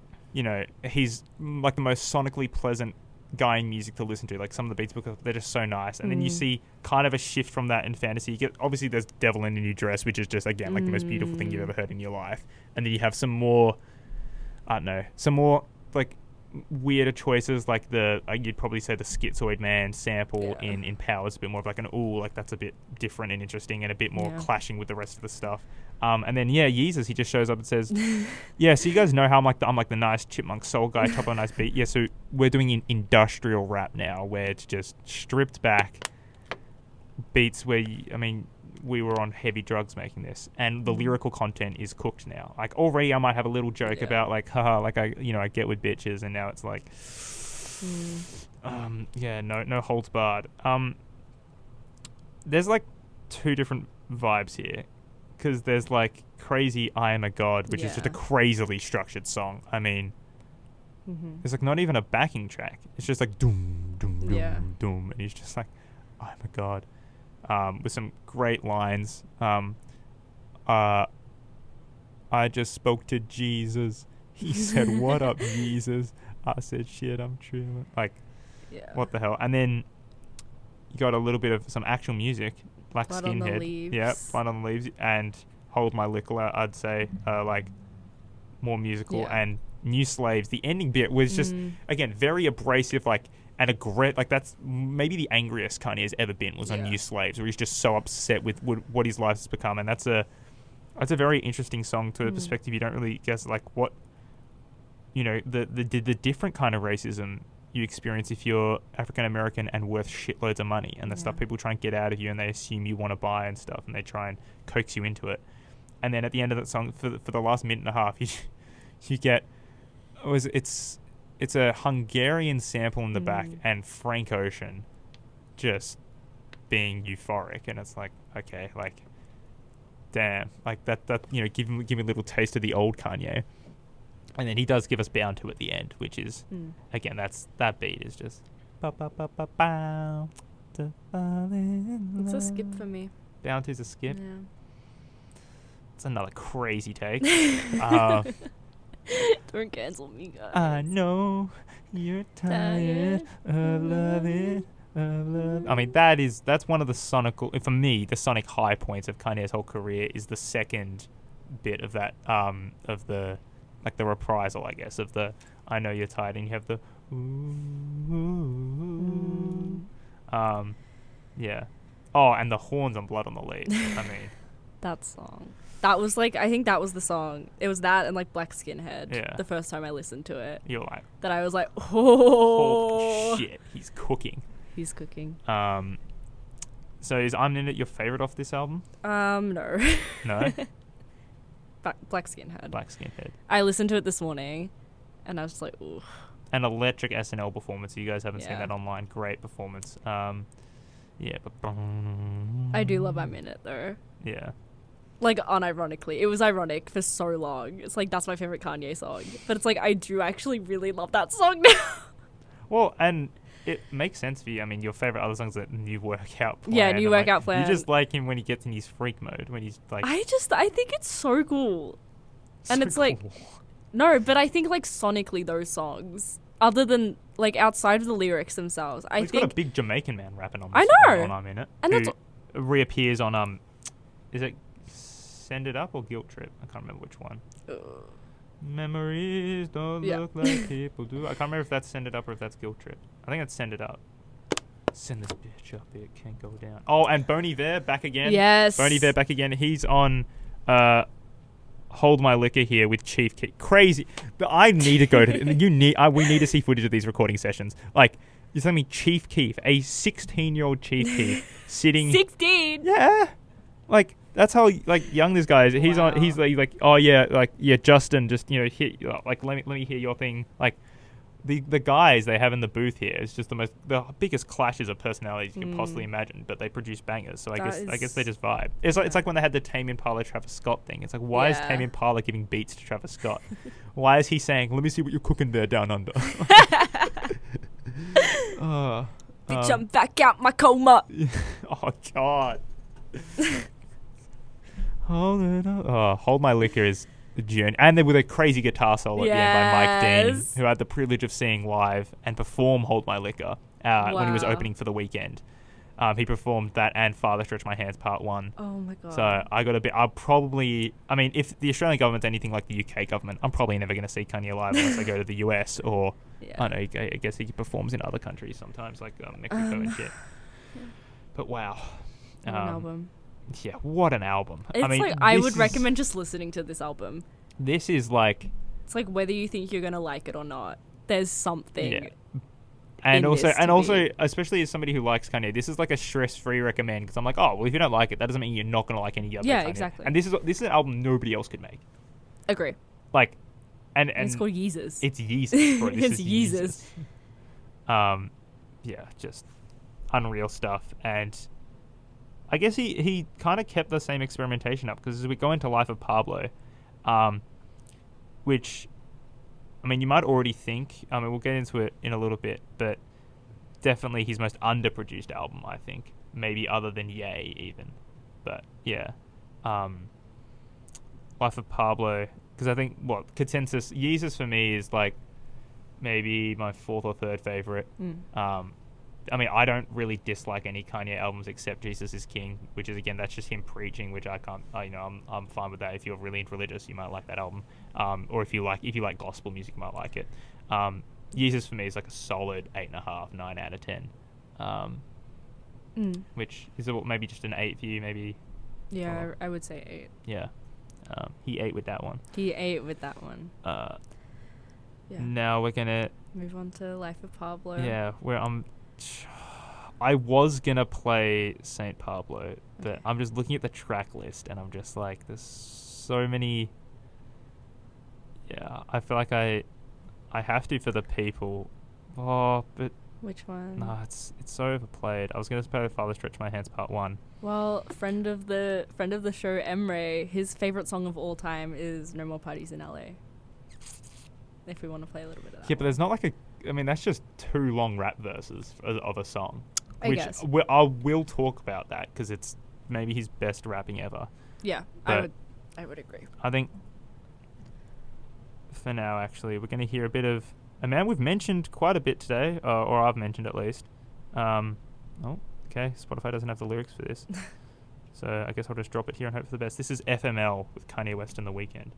he's like the most sonically pleasant guy in music to listen to. Like some of the beats, they're just so nice. And then you see kind of a shift from that in fantasy. You get, obviously, there's Devil in a New Dress, which is just, again, like the most beautiful thing you've ever heard in your life. And then you have some more, like, weirder choices, like you'd probably say the Schizoid Man sample in Power is a bit more of like like that's a bit different and interesting and a bit more clashing with the rest of the stuff. And then Yeezus, he just shows up and says, "Yeah, so you guys know how I'm like the nice chipmunk soul guy, top of a nice beat. Yeah, so we're doing industrial rap now, where it's just stripped back beats where we were on heavy drugs making this, and the lyrical content is cooked now. Like already I might have a little joke about like, haha, like I get with bitches, and now it's like, no holds barred. There's like 2 different vibes here, because there's like crazy I Am a God, which is just a crazily structured song. I mean, there's like not even a backing track. It's just like doom, doom, doom, doom, and he's just like, I'm a God. With some great lines. I just spoke to Jesus. He said, "What up, Jesus?" I said, "Shit, I'm chilling." Like, what the hell? And then you got a little bit of some actual music, like Blood Skinhead. on the Leaves. Yeah, Blood on the Leaves, and Hold My Liquor, I'd say, like more musical. And New Slaves, the ending bit was just, again, very abrasive, like, and like that's maybe the angriest Kanye has ever been was on New Slaves, where he's just so upset with what his life has become. And that's a very interesting song to a perspective you don't really guess, like what, the different kind of racism you experience if you're African American and worth shitloads of money, and the stuff people try and get out of you, and they assume you want to buy and stuff, and they try and coax you into it. And then at the end of that song, for the last minute and a half, you get it's a Hungarian sample in the back, and Frank Ocean just being euphoric, and it's like, okay, like, damn, like that give me a little taste of the old Kanye. And then he does give us Bound to at the end, which is again, that beat is just It's a skip for me. Bounty's a skip. Yeah. It's another crazy take. Don't cancel me, guys. I know you're tired of loving. I mean, that's one of the for me, the sonic high points of Kanye's whole career is the second bit of that, of the, like the reprisal, I guess, of the I know you're tired, and you have the yeah. Oh, and the horns on Blood on the Lead. I mean, That song. That was like, I think that was the song. It was that and like Black Skinhead. Yeah. The first time I listened to it. you're like, That I was like, holy shit, he's cooking. He's cooking. So is I'm In It your favorite off this album? No. No? Black Skinhead. Black Skinhead. I listened to it this morning and I was just like, ooh. An electric SNL performance. You guys haven't seen Yeah. that online. Great performance. Yeah, but I do love I'm In It though. yeah. Like, unironically. It was ironic for so long. It's like, that's my favorite Kanye song. But it's like, I do actually really love that song now. Well, and it makes sense for you. I mean, your favorite other songs are New Workout Plan. Yeah, New and, Workout like, Plan. You just like him when he gets in his freak mode, when he's like... I think it's so cool. And so it's like, cool. no, but I think like sonically those songs, other than like outside of the lyrics themselves, I He's think got a big Jamaican man rapping on I this know. on I'm In It. And who that's- reappears on, is it Send It Up or Guilt Trip? I can't remember which one. Memories don't Yeah. look like people do. I can't remember if that's Send It Up or if that's Guilt Trip. I think it's Send It Up. Send this bitch up, it can't go down. Oh, and Boney There back again. Yes. Boney There back again. He's on Hold My Liquor here with Chief Keef. Crazy. But I need to go to we need to see footage of these recording sessions. Like, you're telling me Chief Keef, a 16-year-old Chief Keef sitting 16. Yeah. Like, that's how like young this guy is. He's Wow. on. He's like, oh yeah, like yeah, Justin, just hit like let me hear your thing. Like the guys they have in the booth here is just the biggest clashes of personalities you can possibly imagine. But they produce bangers, so I guess they just vibe. It's like when they had the Tame Impala Travis Scott thing. It's like, why is Yeah. Tame Impala giving beats to Travis Scott? Why is he saying, let me see what you're cooking there down under? Bitch, I'm back out my coma. Oh God. Hold My Liquor is the journey, and then with a crazy guitar solo at the end by Mike Dean, Yes. who had the privilege of seeing live and perform Hold My Liquor when he was Wow. opening for The Weeknd. He performed that and Father Stretch My Hands Part 1. Oh my god. So I got a bit. I mean, if the Australian government's anything like the UK government, I'm probably never going to see Kanye live unless I go to the US or Yeah. I don't know. I guess he performs in other countries sometimes, like Mexico and shit. But wow, What an album. yeah, what an album! It's I mean, like I this would is- recommend just listening to this album. This is like, It's like whether you think you're gonna like it or not, there's something. yeah. And in also, this to be- especially as somebody who likes Kanye, this is like a stress-free recommend because I'm like, oh, well, if you don't like it, that doesn't mean you're not gonna like any other. Yeah, Kanye. exactly. And this is an album nobody else could make. Agree. Like, and It's called Yeezus. It's Yeezus, bro. This It's is Yeezus. Yeah, just unreal stuff. And I guess he kind of kept the same experimentation up because as we go into Life of Pablo, which, I mean, you might already think, I mean, we'll get into it in a little bit, but definitely his most underproduced album, I think. Maybe other than Yay, even. But, yeah. Life of Pablo, because I think, consensus, Yeezus for me is, like, maybe my fourth or third favorite. I mean, I don't really dislike any Kanye albums except Jesus is King, which is, again, that's just him preaching, which I can't, I'm fine with that. If you're really religious, you might like that album. Or if you like gospel music, you might like it. Jesus for me is like a solid 8.5, 9 out of 10. Which is maybe just an 8 for you, maybe. Yeah, I would say 8. Yeah. He ate with that one. He ate with that one. Yeah. Now we're gonna Move on to Life of Pablo. Yeah, where I was gonna play Saint Pablo, but I'm just looking at the track list and I'm just like, there's so many. Yeah, I feel like I have to for the people. Oh, but Which one? no, it's so overplayed. I was gonna play Father Stretch My Hands Part 1. Well, friend of the show, Emre, his favorite song of all time is "No More Parties in LA." If we want to play a little bit of that. Yeah, but there's not like I mean, that's just 2 long rap verses of a song. I which guess. I will talk about that because it's maybe his best rapping ever. Yeah, But I would agree. I think for now, actually, we're going to hear a bit of a man we've mentioned quite a bit today, or I've mentioned at least. Oh, okay. Spotify doesn't have the lyrics for this. So I guess I'll just drop it here and hope for the best. This is FML with Kanye West and The Weeknd.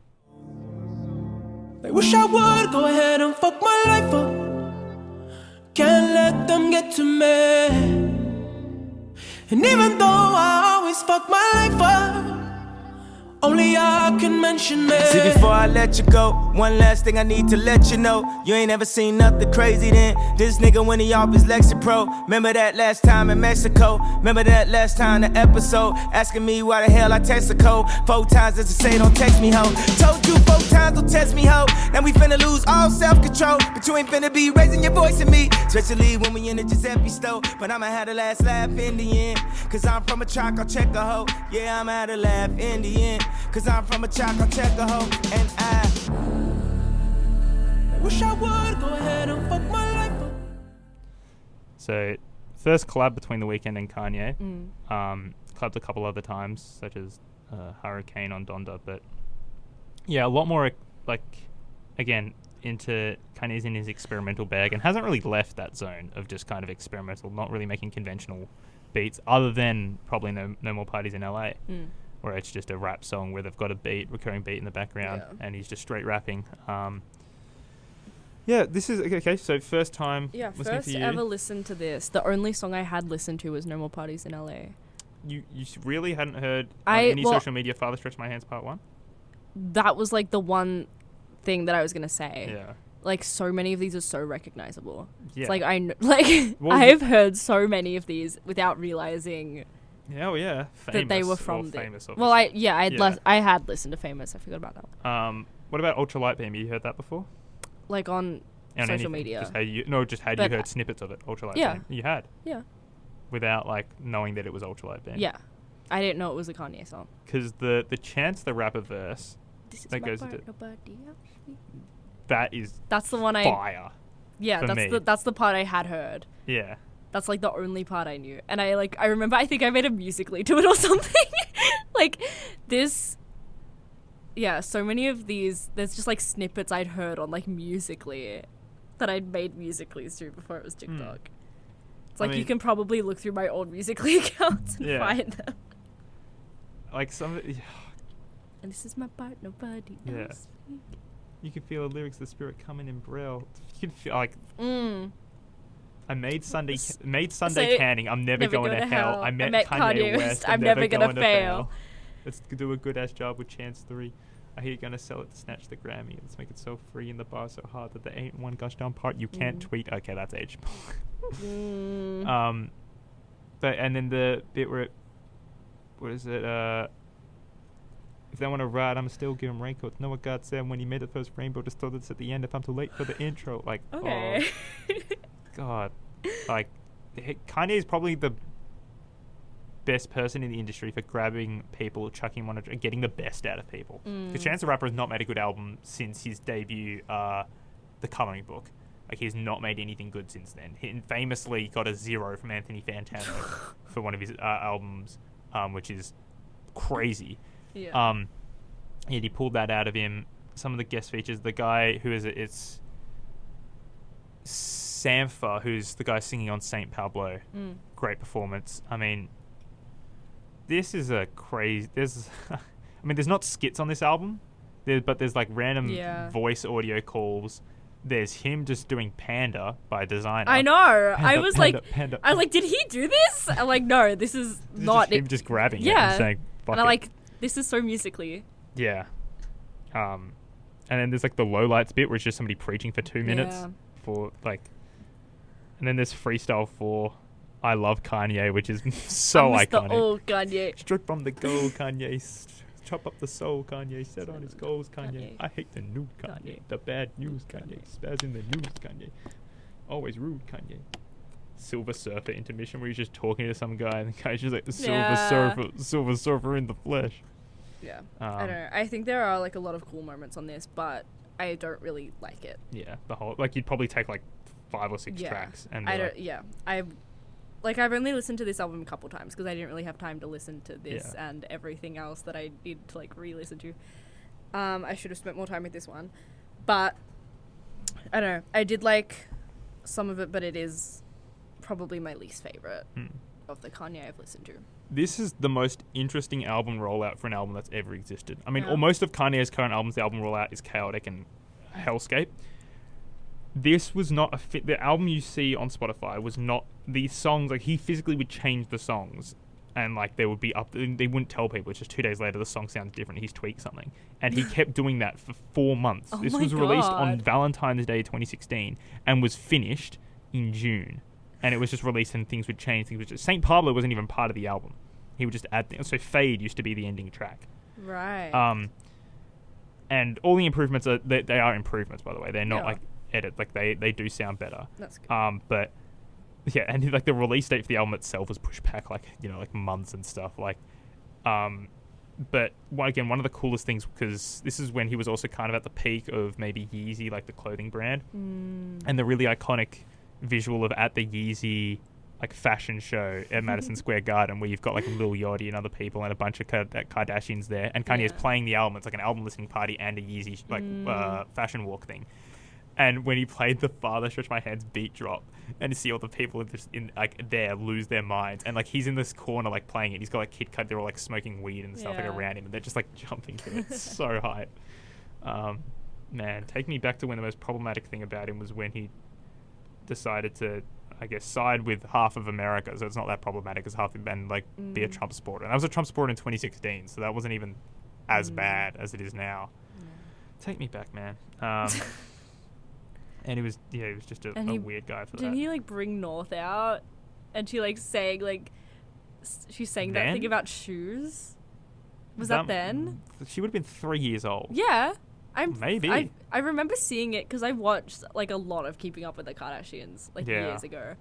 They wish I would go ahead and fuck my life up. Can't let them get to me. And even though I always fuck my life up, only I can mention it. See, before I let you go, one last thing I need to let you know. You ain't ever seen nothing crazy then. This nigga when he off his Lexi Pro. Remember that last time in Mexico? Remember that last time the episode? Asking me why the hell I text the code 4 times as to say don't text me, ho. Told you 4 times don't text me, ho. Now we finna lose all self-control, but you ain't finna be raising your voice at me, especially when we in the Giuseppe store. But I'ma have the last laugh in the end, cause I'm from a track, I'll check a hoe. Yeah, I'ma have the laugh in the end, cause I'm from a track, I'll check a hoe. And I wish I would go ahead and fuck my life up. So, first collab between The Weeknd and Kanye. Collabed a couple other times, such as Hurricane on Donda. But yeah, a lot more, like, again, Kanye's in his experimental bag and hasn't really left that zone of just kind of experimental, not really making conventional beats, other than probably No More Parties in LA, where it's just a rap song where they've got a recurring beat in the background, and he's just straight rapping. Yeah, this is okay. So first time listening first to you. ever listened to this. The only song I had listened to was No More Parties in LA. You really hadn't heard on any social media Father Stretch My Hands Part 1? That was like the one thing that I was gonna say. Yeah. Like, so many of these are so recognizable. Yeah. It's like I've heard so many of these without realizing Oh yeah, that they were Famous, from the. Famous, Well, obviously. I had listened to Famous. I forgot about that one. What about Ultra Light Beam? You heard that before? Like on social anything? media. Just had you heard snippets of it? Ultra Light Beam. You had. Yeah. Without like knowing that it was Ultra Light Beam. Yeah, I didn't know it was a Kanye song. Because the Chance the Rapper verse that goes into that's the one fire. That's the part I had heard. Yeah. That's like the only part I knew. And I remember I think I made a Musical.ly to it or something. Like this. Yeah, so many of these, there's just like snippets I'd heard on like Musical.ly that I'd made Musical.lys to before it was TikTok. It's like you can probably look through my old Musical.ly accounts and find them. Like some. And this is my part, nobody else. You can feel the lyrics of the spirit coming in braille. You can feel like I made Sunday canning. I'm never going to hell. I met Kanye West. I'm never gonna fail. Let's do a good ass job with Chance 3. I hear you're gonna sell it to snatch the Grammy. Let's make it so free and the bar so hard that there ain't one gosh down part you can't tweet. Okay, that's age. But and then the bit where what is it? If they want to ride, I'ma still give them raincoats. Know what God said when he made the first rainbow? Just told us at the end if I'm too late for the intro. Like, okay. Oh, God. Like, Kanye is probably the best person in the industry for grabbing people, chucking one, and getting the best out of people. Because Chance the Rapper has not made a good album since his debut, The Coloring Book. Like, he's not made anything good since then. He famously got a 0 from Anthony Fantano for one of his albums, which is crazy. Yeah. He pulled that out of him. Some of the guest features, the guy who is it? It's Sampha, who's the guy singing on Saint Pablo. Great performance. I mean, this is a crazy. There's not skits on this album, but there's like random voice audio calls. There's him just doing Panda by Designer. I know. I was like, did he do this? I'm like, no, this is not him just grabbing it and saying, fuck and it. I'm like, this is so Musical.ly. Yeah. And then there's like the lowlights bit where it's just somebody preaching for 2 minutes for like, and then there's freestyle for I Love Kanye, which is so iconic. The old Kanye. Straight from the gold, Kanye. Chop up the soul, Kanye. Set on his goals, Kanye. I hate the new Kanye. The bad news, Kanye. Spaz in the news, Kanye. Always rude, Kanye. Silver Surfer intermission where he's just talking to some guy and the guy's just like Silver Surfer in the flesh. Yeah. I don't know. I think there are like a lot of cool moments on this, but I don't really like it. Yeah, the whole you'd probably take like 5 or 6 tracks and like I've only listened to this album a couple times because I didn't really have time to listen to this and everything else that I need to like re-listen to. I should have spent more time with this one, but I don't know. I did like some of it, but it is probably my least favorite of the Kanye I've listened to. This is the most interesting album rollout for an album that's ever existed. I mean, most of Kanye's current albums, the album rollout is chaotic and hellscape. This was not a fit. The album you see on Spotify was not these songs. Like, he physically would change the songs, and like they would be up. They wouldn't tell people. It's just 2 days later the song sounds different. He's tweaked something, and he kept doing that for 4 months. This was released on Valentine's Day 2016 and was finished in June. And it was just released and things would change. St. Pablo wasn't even part of the album. He would just add things. So Fade used to be the ending track. Right. And all the improvements they are improvements, by the way. They're not like edit. Like they do sound better. That's good. But yeah, and like the release date for the album itself was pushed back like months and stuff. Like, but one of the coolest things, because this is when he was also kind of at the peak of maybe Yeezy, like the clothing brand, and the really iconic visual of at the Yeezy like fashion show at Madison Square Garden, where you've got like Lil Yachty and other people and a bunch of Kardashians there, and Kanye's playing the album. It's like an album listening party and a Yeezy like fashion walk thing. And when he played the Father Stretch My Hands beat drop, and to see all the people just in like there lose their minds, and like he's in this corner like playing it, he's got like Kid Cudi, they're all like smoking weed and stuff like around him, and they're just like jumping to it. It's so hype. Man, take me back to when the most problematic thing about him was when he decided to, I guess, side with half of America, so it's not that problematic as half and like be a Trump supporter. And I was a Trump supporter in 2016, so that wasn't even as bad as it is now. Take me back, man. And he was just a weird guy for that. Didn't he like bring North out, and she like sang like she sang that thing about shoes? Was that then? She would have been 3 years old. Yeah. Maybe. I remember seeing it because I watched like a lot of Keeping Up with the Kardashians like years ago.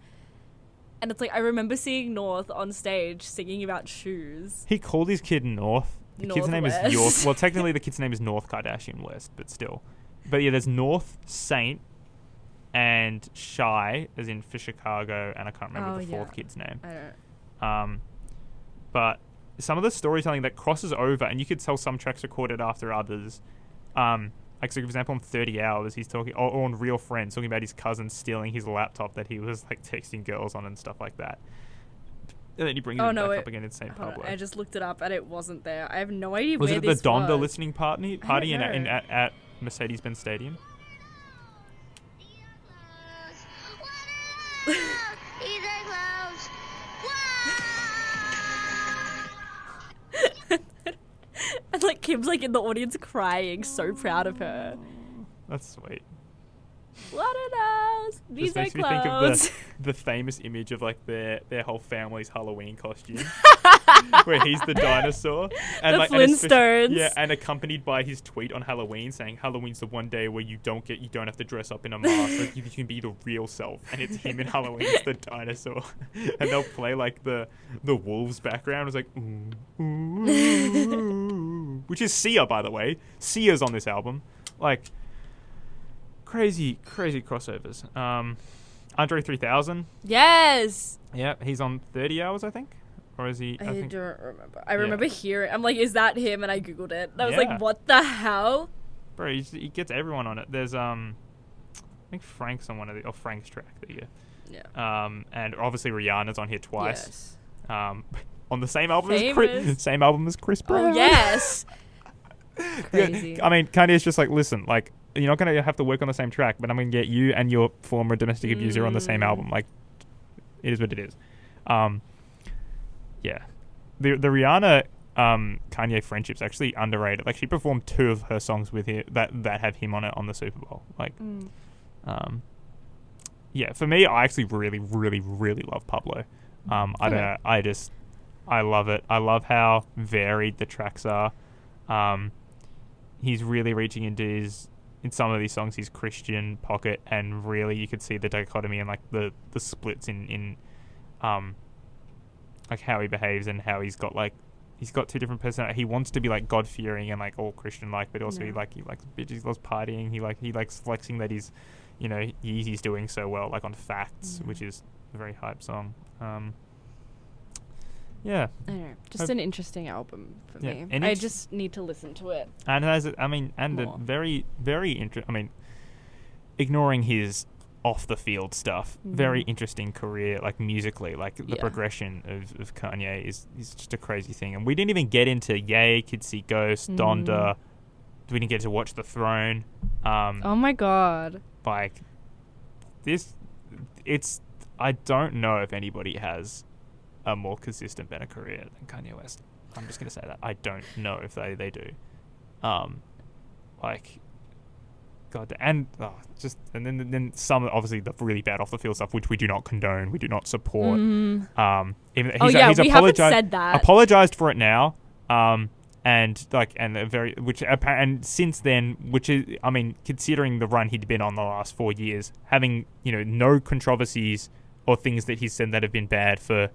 And it's like I remember seeing North on stage singing about shoes. He called his kid North. The kid's name is North. Well, technically the kid's name is North Kardashian West, but still. But yeah, there's North, Saint, and Shy, as in for Chicago, and I can't remember the fourth kid's name. I don't. But some of the storytelling that crosses over, and you could tell some tracks recorded after others. Like, so for example, on 30 Hours, he's talking, or on Real Friends, talking about his cousin stealing his laptop that he was like texting girls on and stuff like that. And then he brings it back up again in St. Pablo. I just looked it up and it wasn't there. I have no idea where this was. Was it the Donda listening party at Mercedes-Benz Stadium? And like Kim's like in the audience crying, so proud of her. That's sweet. What are those? These just are makes clothes. me think of the famous image of like their whole family's Halloween costume, where he's the dinosaur, and the like Flintstones. and accompanied by his tweet on Halloween saying Halloween's the one day where you don't have to dress up in a mask, like you can be the real self, and it's him in Halloween as the dinosaur, and they'll play like the wolves background. It's like ooh, ooh, which is Sia, by the way. Sia's on this album, like. Crazy crossovers. Andre 3000. Yes. Yeah, he's on 30 Hours, I think. Or is he? I don't remember. I remember hearing. I'm like, is that him? And I googled it. And I was like, what the hell? Bro, he gets everyone on it. There's I think Frank's on one of the Frank's track there. Yeah. And obviously Rihanna's on here twice. Yes. On the same album as Chris Brown. Oh yes. Crazy. Yeah, I mean, Kanye's just like, listen, like. You're not going to have to work on the same track, but I'm going to get you and your former domestic abuser on the same album. Like, it is what it is. Yeah. The Rihanna Kanye friendship's actually underrated. Like, she performed 2 of her songs with him that have him on it on the Super Bowl. Like, yeah, for me, I actually really, really, really love Pablo. I don't know. I love it. I love how varied the tracks are. He's really reaching into in some of these songs, his Christian pocket, and really you could see the dichotomy and like the splits in like how he behaves and how he's got 2 different personalities. He wants to be like God fearing and like all Christian like, but also he likes bitches, he loves partying. He likes flexing that he's Yeezy's doing so well, like on Facts, which is a very hype song. Yeah, I don't know. Just Hope- an interesting album for Yeah, me. and I it's- just need to listen to it. and as I mean, and More. a very, very interesting. I mean, ignoring his off the field stuff, very interesting career, like musically, like the Yeah. progression of Kanye is just a crazy thing. And we didn't even get into Yay, Kids See Ghosts, Donda. We didn't get to Watch the Throne. Oh my god. Like this, it's. I don't know if anybody has a more consistent, better career than Kanye West. I'm just gonna say that. I don't know if they do. Like, God, and then some obviously the really bad off the field stuff, which we do not condone, we do not support. Even Oh yeah, we haven't said that. Apologized for it now. And since then, which is, I mean, considering the run he'd been on the last 4 years, having, no controversies or things that he's said that have been bad for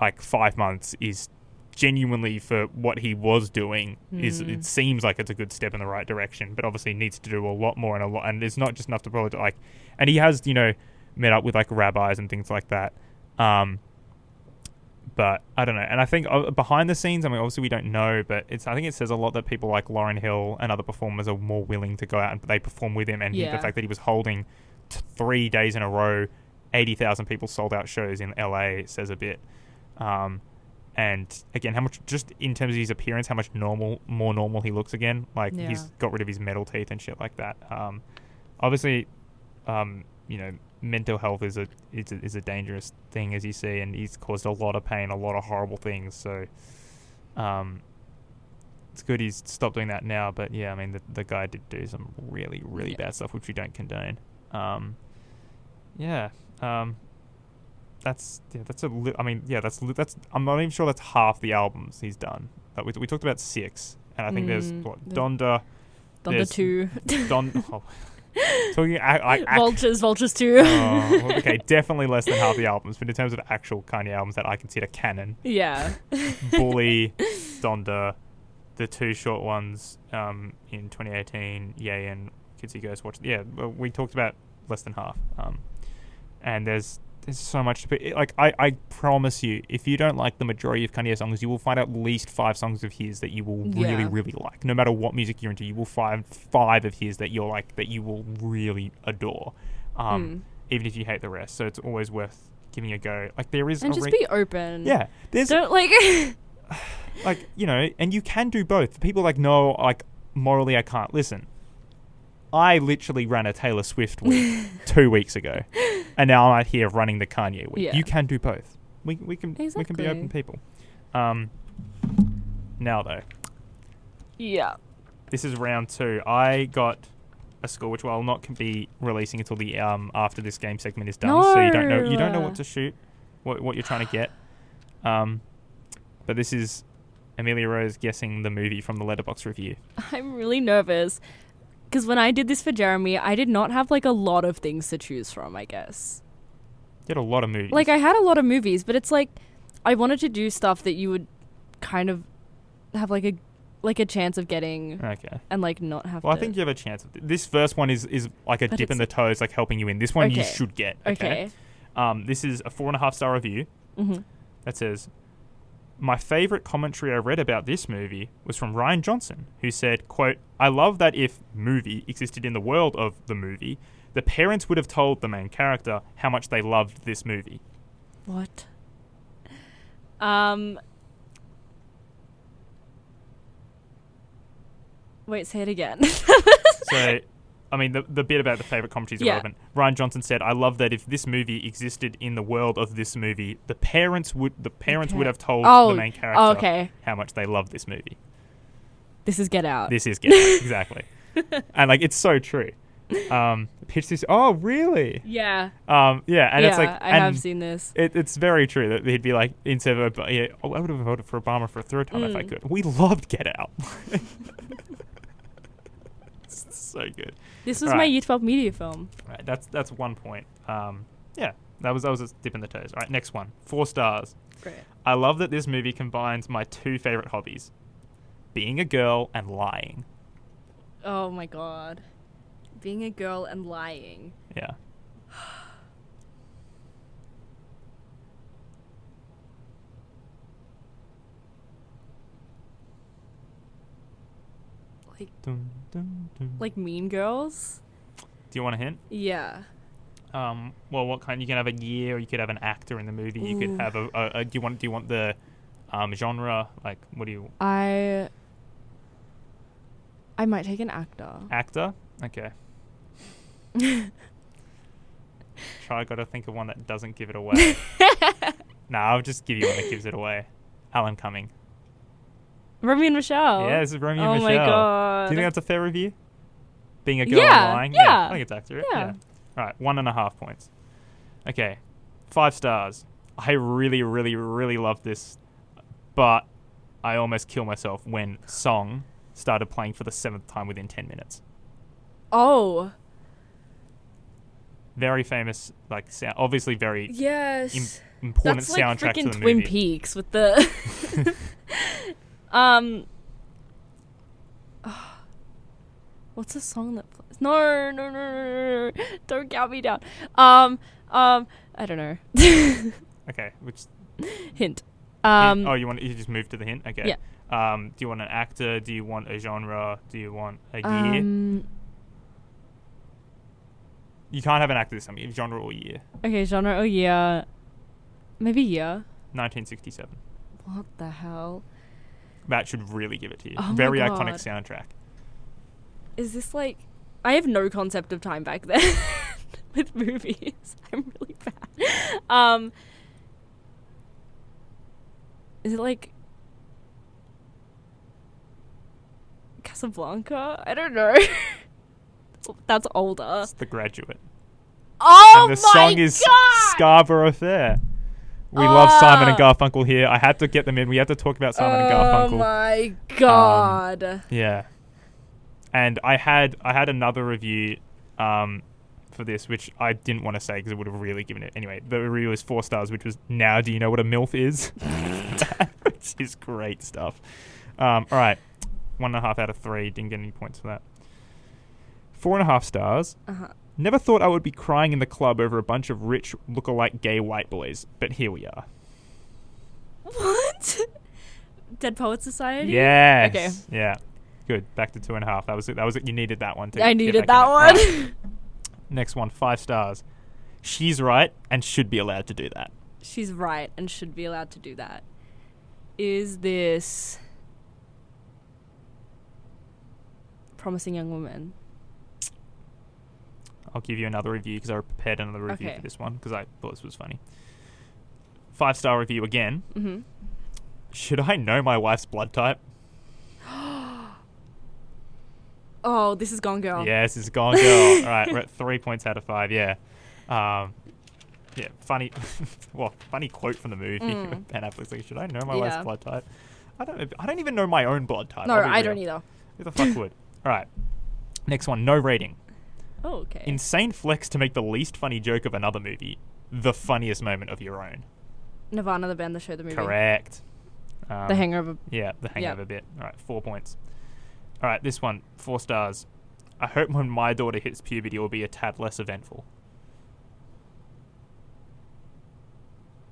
like 5 months is genuinely, for what he was doing, it seems like it's a good step in the right direction, but obviously needs to do a lot more and it's not just enough to apologize. Like, and he has, met up with like rabbis and things like that. But I don't know. And I think behind the scenes, I mean, obviously we don't know, but I think it says a lot that people like Lauryn Hill and other performers are more willing to go out and they perform with him. And the fact that he was holding 3 days in a row, 80,000 people sold out shows in LA says a bit. And again, how much, just in terms of his appearance, how much more normal he looks again. Like, he's got rid of his metal teeth and shit like that. Obviously, mental health is a dangerous thing, as you see, and he's caused a lot of pain, a lot of horrible things. So, it's good he's stopped doing that now. But yeah, I mean, the guy did do some really, really bad stuff, which we don't condone. That's I'm not even sure that's half the albums he's done. We talked about 6, and I think there's Donda. Donda 2. Talking Vultures 2. Okay, definitely less than half the albums, but in terms of actual Kanye albums that I consider canon, Yeah. Bully, Donda, the 2 short ones in 2018, Yay and Kids See Ghosts. We talked about less than half. And there's so much to put. Like, I promise you, if you don't like the majority of Kanye songs, you will find at least 5 songs of his that you will really, really like. No matter what music you're into, you will find 5 of his that you're like, that you will really adore, even if you hate the rest. So it's always worth giving a go. Like, there is, and just be open. Yeah, there's Don't like. like, and you can do both. People like, no, like, morally I can't. Listen, I literally ran a Taylor Swift week 2 weeks ago, and now I'm out here running the Kanye week. Yeah. You can do both. We can be open people. Now though, Yeah. this is round 2. I got a score which will not be releasing until the after this game segment is done. So you don't know what to shoot, what you're trying to get. But this is Amelia Rose guessing the movie from the Letterboxd review. I'm really nervous. Because when I did this for Jeremy, I did not have, like, a lot of things to choose from, I guess. You had a lot of movies. Like, I had a lot of movies, but it's like, I wanted to do stuff that you would kind of have, like, a chance of getting. Okay. And, like, not have Well, to. I think you have a chance. This first one is like a But dip in the toes, like helping you in. This one you Okay. should get. Okay. This is a 4.5-star review Mm-hmm. that says, my favorite commentary I read about this movie was from Ryan Johnson, who said, quote, I love that if movie existed in the world of the movie, the parents would have told the main character how much they loved this movie. What? Wait, say it again. So, I mean, the bit about the favorite commentary is irrelevant. Ryan Johnson said, I love that if this movie existed in the world of this movie, the parents would have told the main character how much they loved this movie. This is Get Out. This is Get Out, exactly. And, like, it's so true. Pitch this. Oh, really? Yeah. And it's like, I have seen this. It's very true that he'd be like, instead of, I would have voted for Obama for a 3rd time if I could. We loved Get Out. It's so good. This was my Year 12 media film. Right, that's 1 point. That was a dip in the toes. All right, next one. 4 stars. Great. I love that this movie combines my 2 favorite hobbies: being a girl and lying. Oh my god. Being a girl and lying. Yeah. Dun, dun, dun. like Mean Girls. Do you want a hint? Yeah. Well, what kind? You can have a year, or you could have an actor in the movie. You could Ooh. have a. Do you want the genre? Like, what do you I might take an actor. actor? Okay. I got to think of one that doesn't give it away. No, I'll just give you one that gives it away. Alan Cumming. Romeo and Michelle. Yeah, this is Romeo Oh and my Michelle. god. Do you think that's a fair review? Being a girl Yeah, and lying? yeah. I think it's accurate. Yeah. All right, 1.5 points. Okay, 5 stars. I really, really, really love this, but I almost kill myself when Song started playing for the 7th time within 10 minutes. Oh. Very famous, like, obviously very Yes. important That's like soundtrack to freaking the Twin movie. Peaks with the what's the song that plays? No. Don't count me down. I don't know. Okay, which Hint. hint? Oh, you just moved to the hint? Okay. Yeah. Do you want an actor? Do you want a genre? Do you want a year? You can't have an actor this time. You have genre or year. Okay, genre or year. Maybe year. 1967. What the hell? That should really give it to you. Oh my Very God. iconic soundtrack. Is this like... I have no concept of time back then with movies. I'm really bad. Is it like... Casablanca? I don't know. That's older. It's The Graduate. Oh And the my song is God! Scarborough Fair. We love Simon and Garfunkel here. I had to get them in. We had to talk about Simon and Garfunkel. Oh my God. Yeah. And I had another review for this, which I didn't want to say because it would have really given it. Anyway, the review was 4 stars, which was, now do you know what a MILF is? Which is great stuff. All right. 1.5 out of 3. Didn't get any points for that. 4.5 stars. Uh-huh. Never thought I would be crying in the club over a bunch of rich, look-alike gay white boys, but here we are. What? Dead Poets Society? Yes. Okay. Yeah. Good. Back to 2.5. That was it. That was it. You needed that one. I needed that one. Right. Next one. 5 stars. She's right and should be allowed to do that. She's right and should be allowed to do that. Is this Promising Young Woman? I'll give you another review because I prepared another review Okay. for this one because I thought this was funny. 5-star review again. Mm-hmm. Should I know my wife's blood type? Oh, this is Gone Girl. Yes, it's Gone Girl. All right, we're at 3 points out of 5. Yeah. Yeah, funny. Well, funny quote from the movie. Ben Affleck's like, should I know my wife's Yeah. blood type? I don't even know my own blood type. No, I'll be I real. don't either. Who the fuck would? All right. Next one. No rating. Oh, okay. Insane flex to make the least funny joke of another movie the funniest moment of your own. Nirvana, the band, the show, the movie. Correct. The Hangover. Yeah, the hangover bit. All right, 4 points. All right, this one, 4 stars. I hope when my daughter hits puberty, it will be a tad less eventful.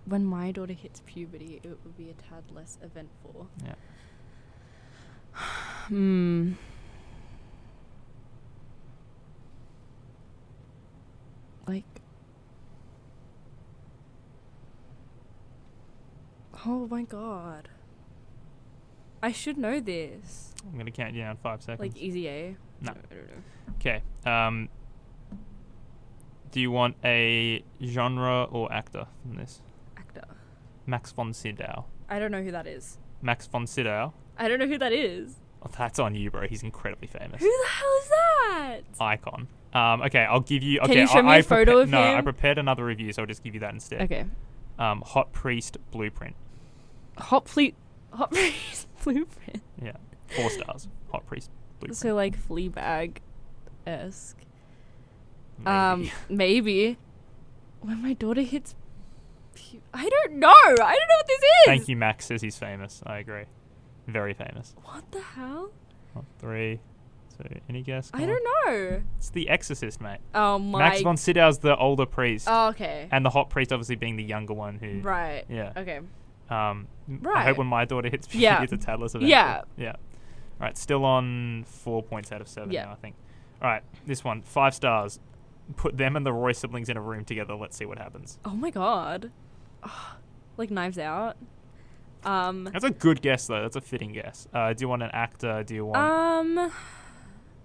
When my daughter hits puberty, it will be a tad less eventful. Yeah. Like... Oh my God. I should know this. I'm going to count you down 5 seconds. Like Easy A? No. I don't know. Okay. Do you want a genre or actor from this? Actor. Max von Sydow. I don't know who that is. Max von Sydow? I don't know who that is. Oh, that's on you, bro. He's incredibly famous. Who the hell is that? Icon. Okay, I'll give you... Can Okay, you show me a photo of No, I him? prepared another review, so I'll just give you that instead. Okay. Hot Priest Blueprint. Hot Priest Blueprint. Yeah. 4 stars. Hot Priest Blueprint. So like Fleabag-esque. Maybe. Maybe. When my daughter hits... I don't know. I don't know what this is. Thank you, Max says he's famous. I agree. Very famous. What the hell? 3, 2, any guess? Come I on. don't know. It's The Exorcist, mate. Oh my... Max von Sydow's the older priest. Oh, okay. And the hot priest obviously being the younger one who... Right. Yeah. Okay. I Right. hope when my daughter hits puberty, Yeah. it's a tad less eventful. Yeah. Yeah. right, still on 4 points out of 7 Yeah. now, I think. All right, this one, 5 stars. Put them and the Roy siblings in a room together. Let's see what happens. Oh my god. Like Knives Out. That's a good guess, though. That's a fitting guess. Do you want an actor? Do you want...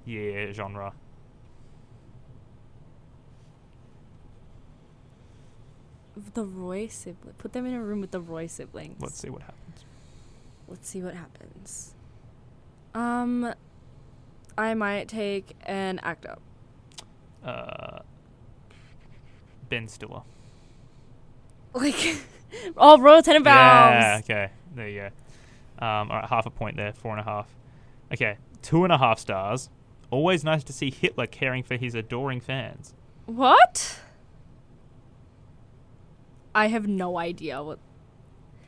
Yeah, genre. The Roy sibling. Put them in a room with the Roy siblings. Let's see what happens. Let's see what happens. I might take an actor. Ben Stiller. Like, oh, Royal Tenenbaums. Yeah, okay. There you go. All right, half a point there, 4.5. Okay, 2.5 stars. Always nice to see Hitler caring for his adoring fans. What? I have no idea what.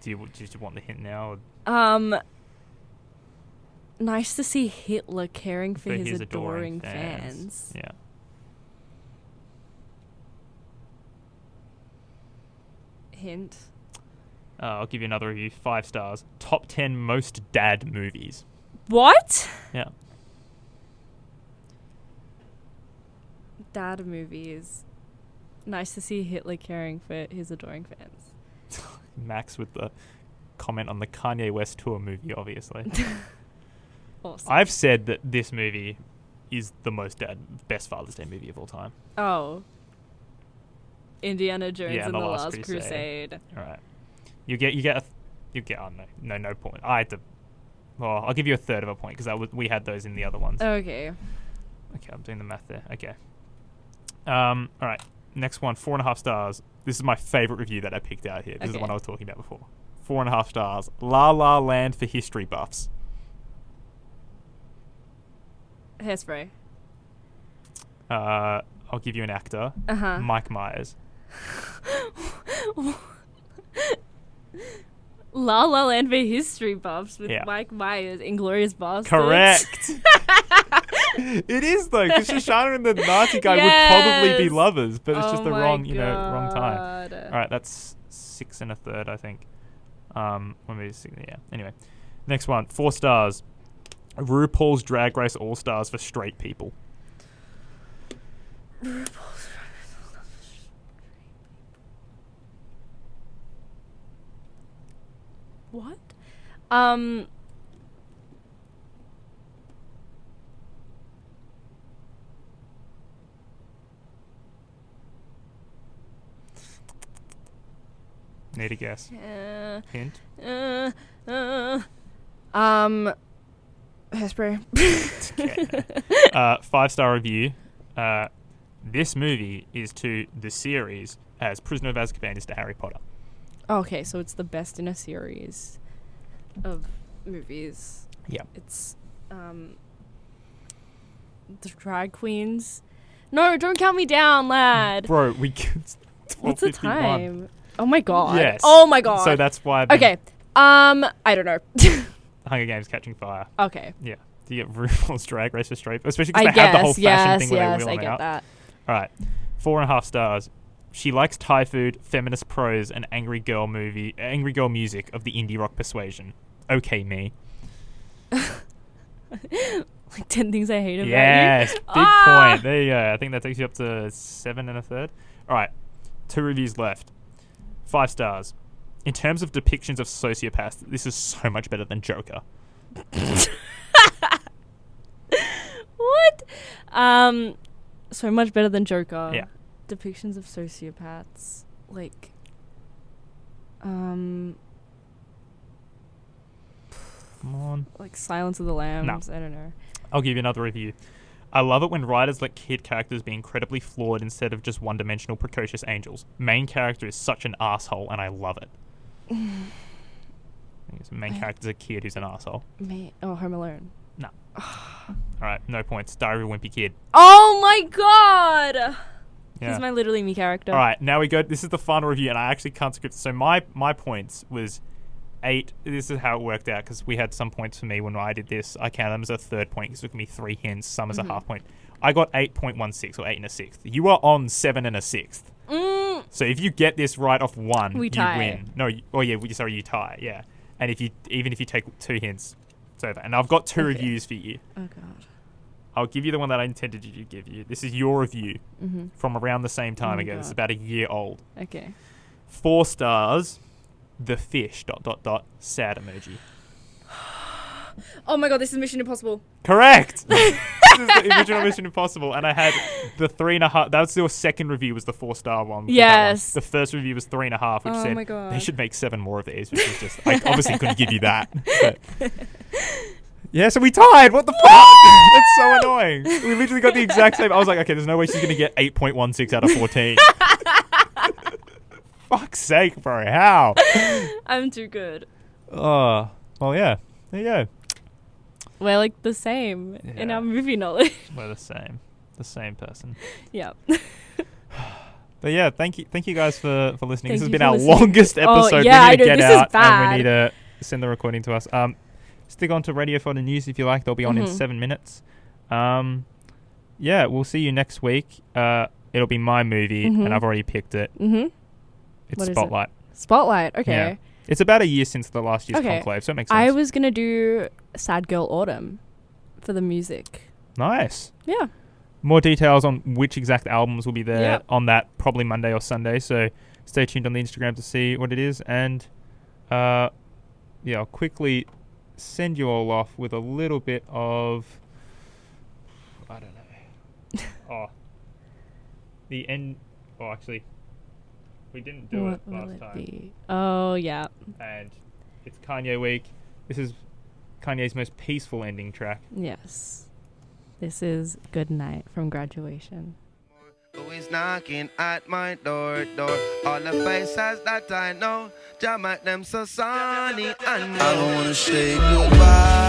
Do you want the hint now? Nice to see Hitler caring for his adoring adoring fans. Yeah. Hint. I'll give you another review. 5 stars. Top 10 most dad movies. What? Yeah. Dad movies. Nice to see Hitler caring for his adoring fans. Max with the comment on the Kanye West tour movie, obviously. Awesome. I've said that this movie is the best Father's Day movie of all time. Oh. Indiana Jones Yeah, and the Last Crusade. All right. You get oh no point. I had to. Well, I'll give you a third of a point because we had those in the other ones. Okay. Okay, I'm doing the math there. Okay. All right. Next one, 4.5 stars. This is my favorite review that I picked out here. This is the one I was talking about before. 4.5 stars. La La Land for history buffs. Hairspray. I'll give you an actor. Uh-huh. Mike Myers. La La Land for history buffs with Yeah. Mike Myers, Inglourious Basterds. Correct. It is though, because Shoshana and the Nazi guy would probably be lovers, but it's just the wrong time. All right, that's 6 1/3, I think. Yeah. Anyway, next one, 4 stars. RuPaul's Drag Race All Stars for straight people. What? Need a guess. Hint. Hairspray. Okay. 5-star review. This movie is to the series as Prisoner of Azkaban is to Harry Potter. Okay, so it's the best in a series of movies. Yeah. It's the drag queens. No, don't count me down, lad. Bro, What's the time? Oh my god. Yes. Oh my god. So that's why. Okay. I don't know. Hunger Games Catching Fire. Okay. Yeah. Do you get RuPaul's Drag Race for straight? Especially because I they have the whole guess. fashion thing where Yes, they wheel I them get out. that. All right. 4.5 stars. She likes Thai food, feminist prose, and angry girl music of the indie rock persuasion. Okay, me. Like 10 things I hate about Yes, you. big point. There you go. I think that takes you up to 7 1/3. All right, 2 reviews left. 5 stars. In terms of depictions of sociopaths, this is so much better than Joker. What? So much better than Joker. Yeah. Depictions of sociopaths. Like, Come on. like Silence of the Lambs. I don't know. I'll give you another review. I love it when writers let kid characters be incredibly flawed instead of just one-dimensional precocious angels. Main character is such an asshole, and I love it. I think the main character's a kid who's an asshole. Home Alone. No. All right, no points. Diary of a Wimpy Kid. Oh my god! Yeah. He's my Literally Me character. All right, now we go. This is the final review, and I actually can't script. So my points was 8. This is how it worked out because we had some points for me when I did this. I counted them as a third point because it took me 3 hints, some as a half point. I got 8.16 or 8 1/6. You are on 7 1/6. So if you get this right off one, We you tie. win. No, you tie. Yeah, and even if you take 2 hints, It's over. And I've got two Okay. reviews for you. Oh god. I'll give you the one that I intended to give you. This is your review from around the same time my ago. It's God. about a year old. Okay. 4 stars. The fish. ... Sad emoji. Oh my god, this is Mission Impossible. Correct. This is the original Mission Impossible, and I had the 3.5. That was your second review. Was the 4-star one? Yes. The first review was 3.5, which Oh said my God. they should make 7 more of these, which is just I obviously couldn't give you that. But. Yeah, so we tied. What the fuck? That's so annoying. We literally got the exact same. I was like, okay, there's no way she's gonna get 8.16 out of 14. Fuck's sake, bro. How? I'm too good. Oh, well, yeah. There you go. We're like the same in Yeah. our movie knowledge. We're the same person. Yeah. But yeah, thank you guys for listening. This Thank has you been for our listening. longest episode. yeah, we I need to know, get this is out and bad. we need to send the recording to us. Stick on to Radio for the News if you like. They'll be on in 7 minutes. Yeah, we'll see you next week. It'll be my movie, and I've already picked it. Mm-hmm. It's What is it? Spotlight. Spotlight. Okay. Yeah. It's about a year since the last year's Okay. Conclave, so it makes sense. I was gonna do Sad Girl Autumn for the music. Nice. Yeah. More details on which exact albums will be there Yep. on that probably Monday or Sunday. So stay tuned on the Instagram to see what it is. And yeah, I'll quickly send you all off with a little bit of I don't know. Oh, the end. Oh, actually, we didn't do it last time. Be? Oh yeah. And it's Kanye week. This is Kanye's most peaceful ending track. Yes. This is Good Night from Graduation. Who is knocking at my door? All the faces that I know, jam at them so sunny and I don't wanna say goodbye.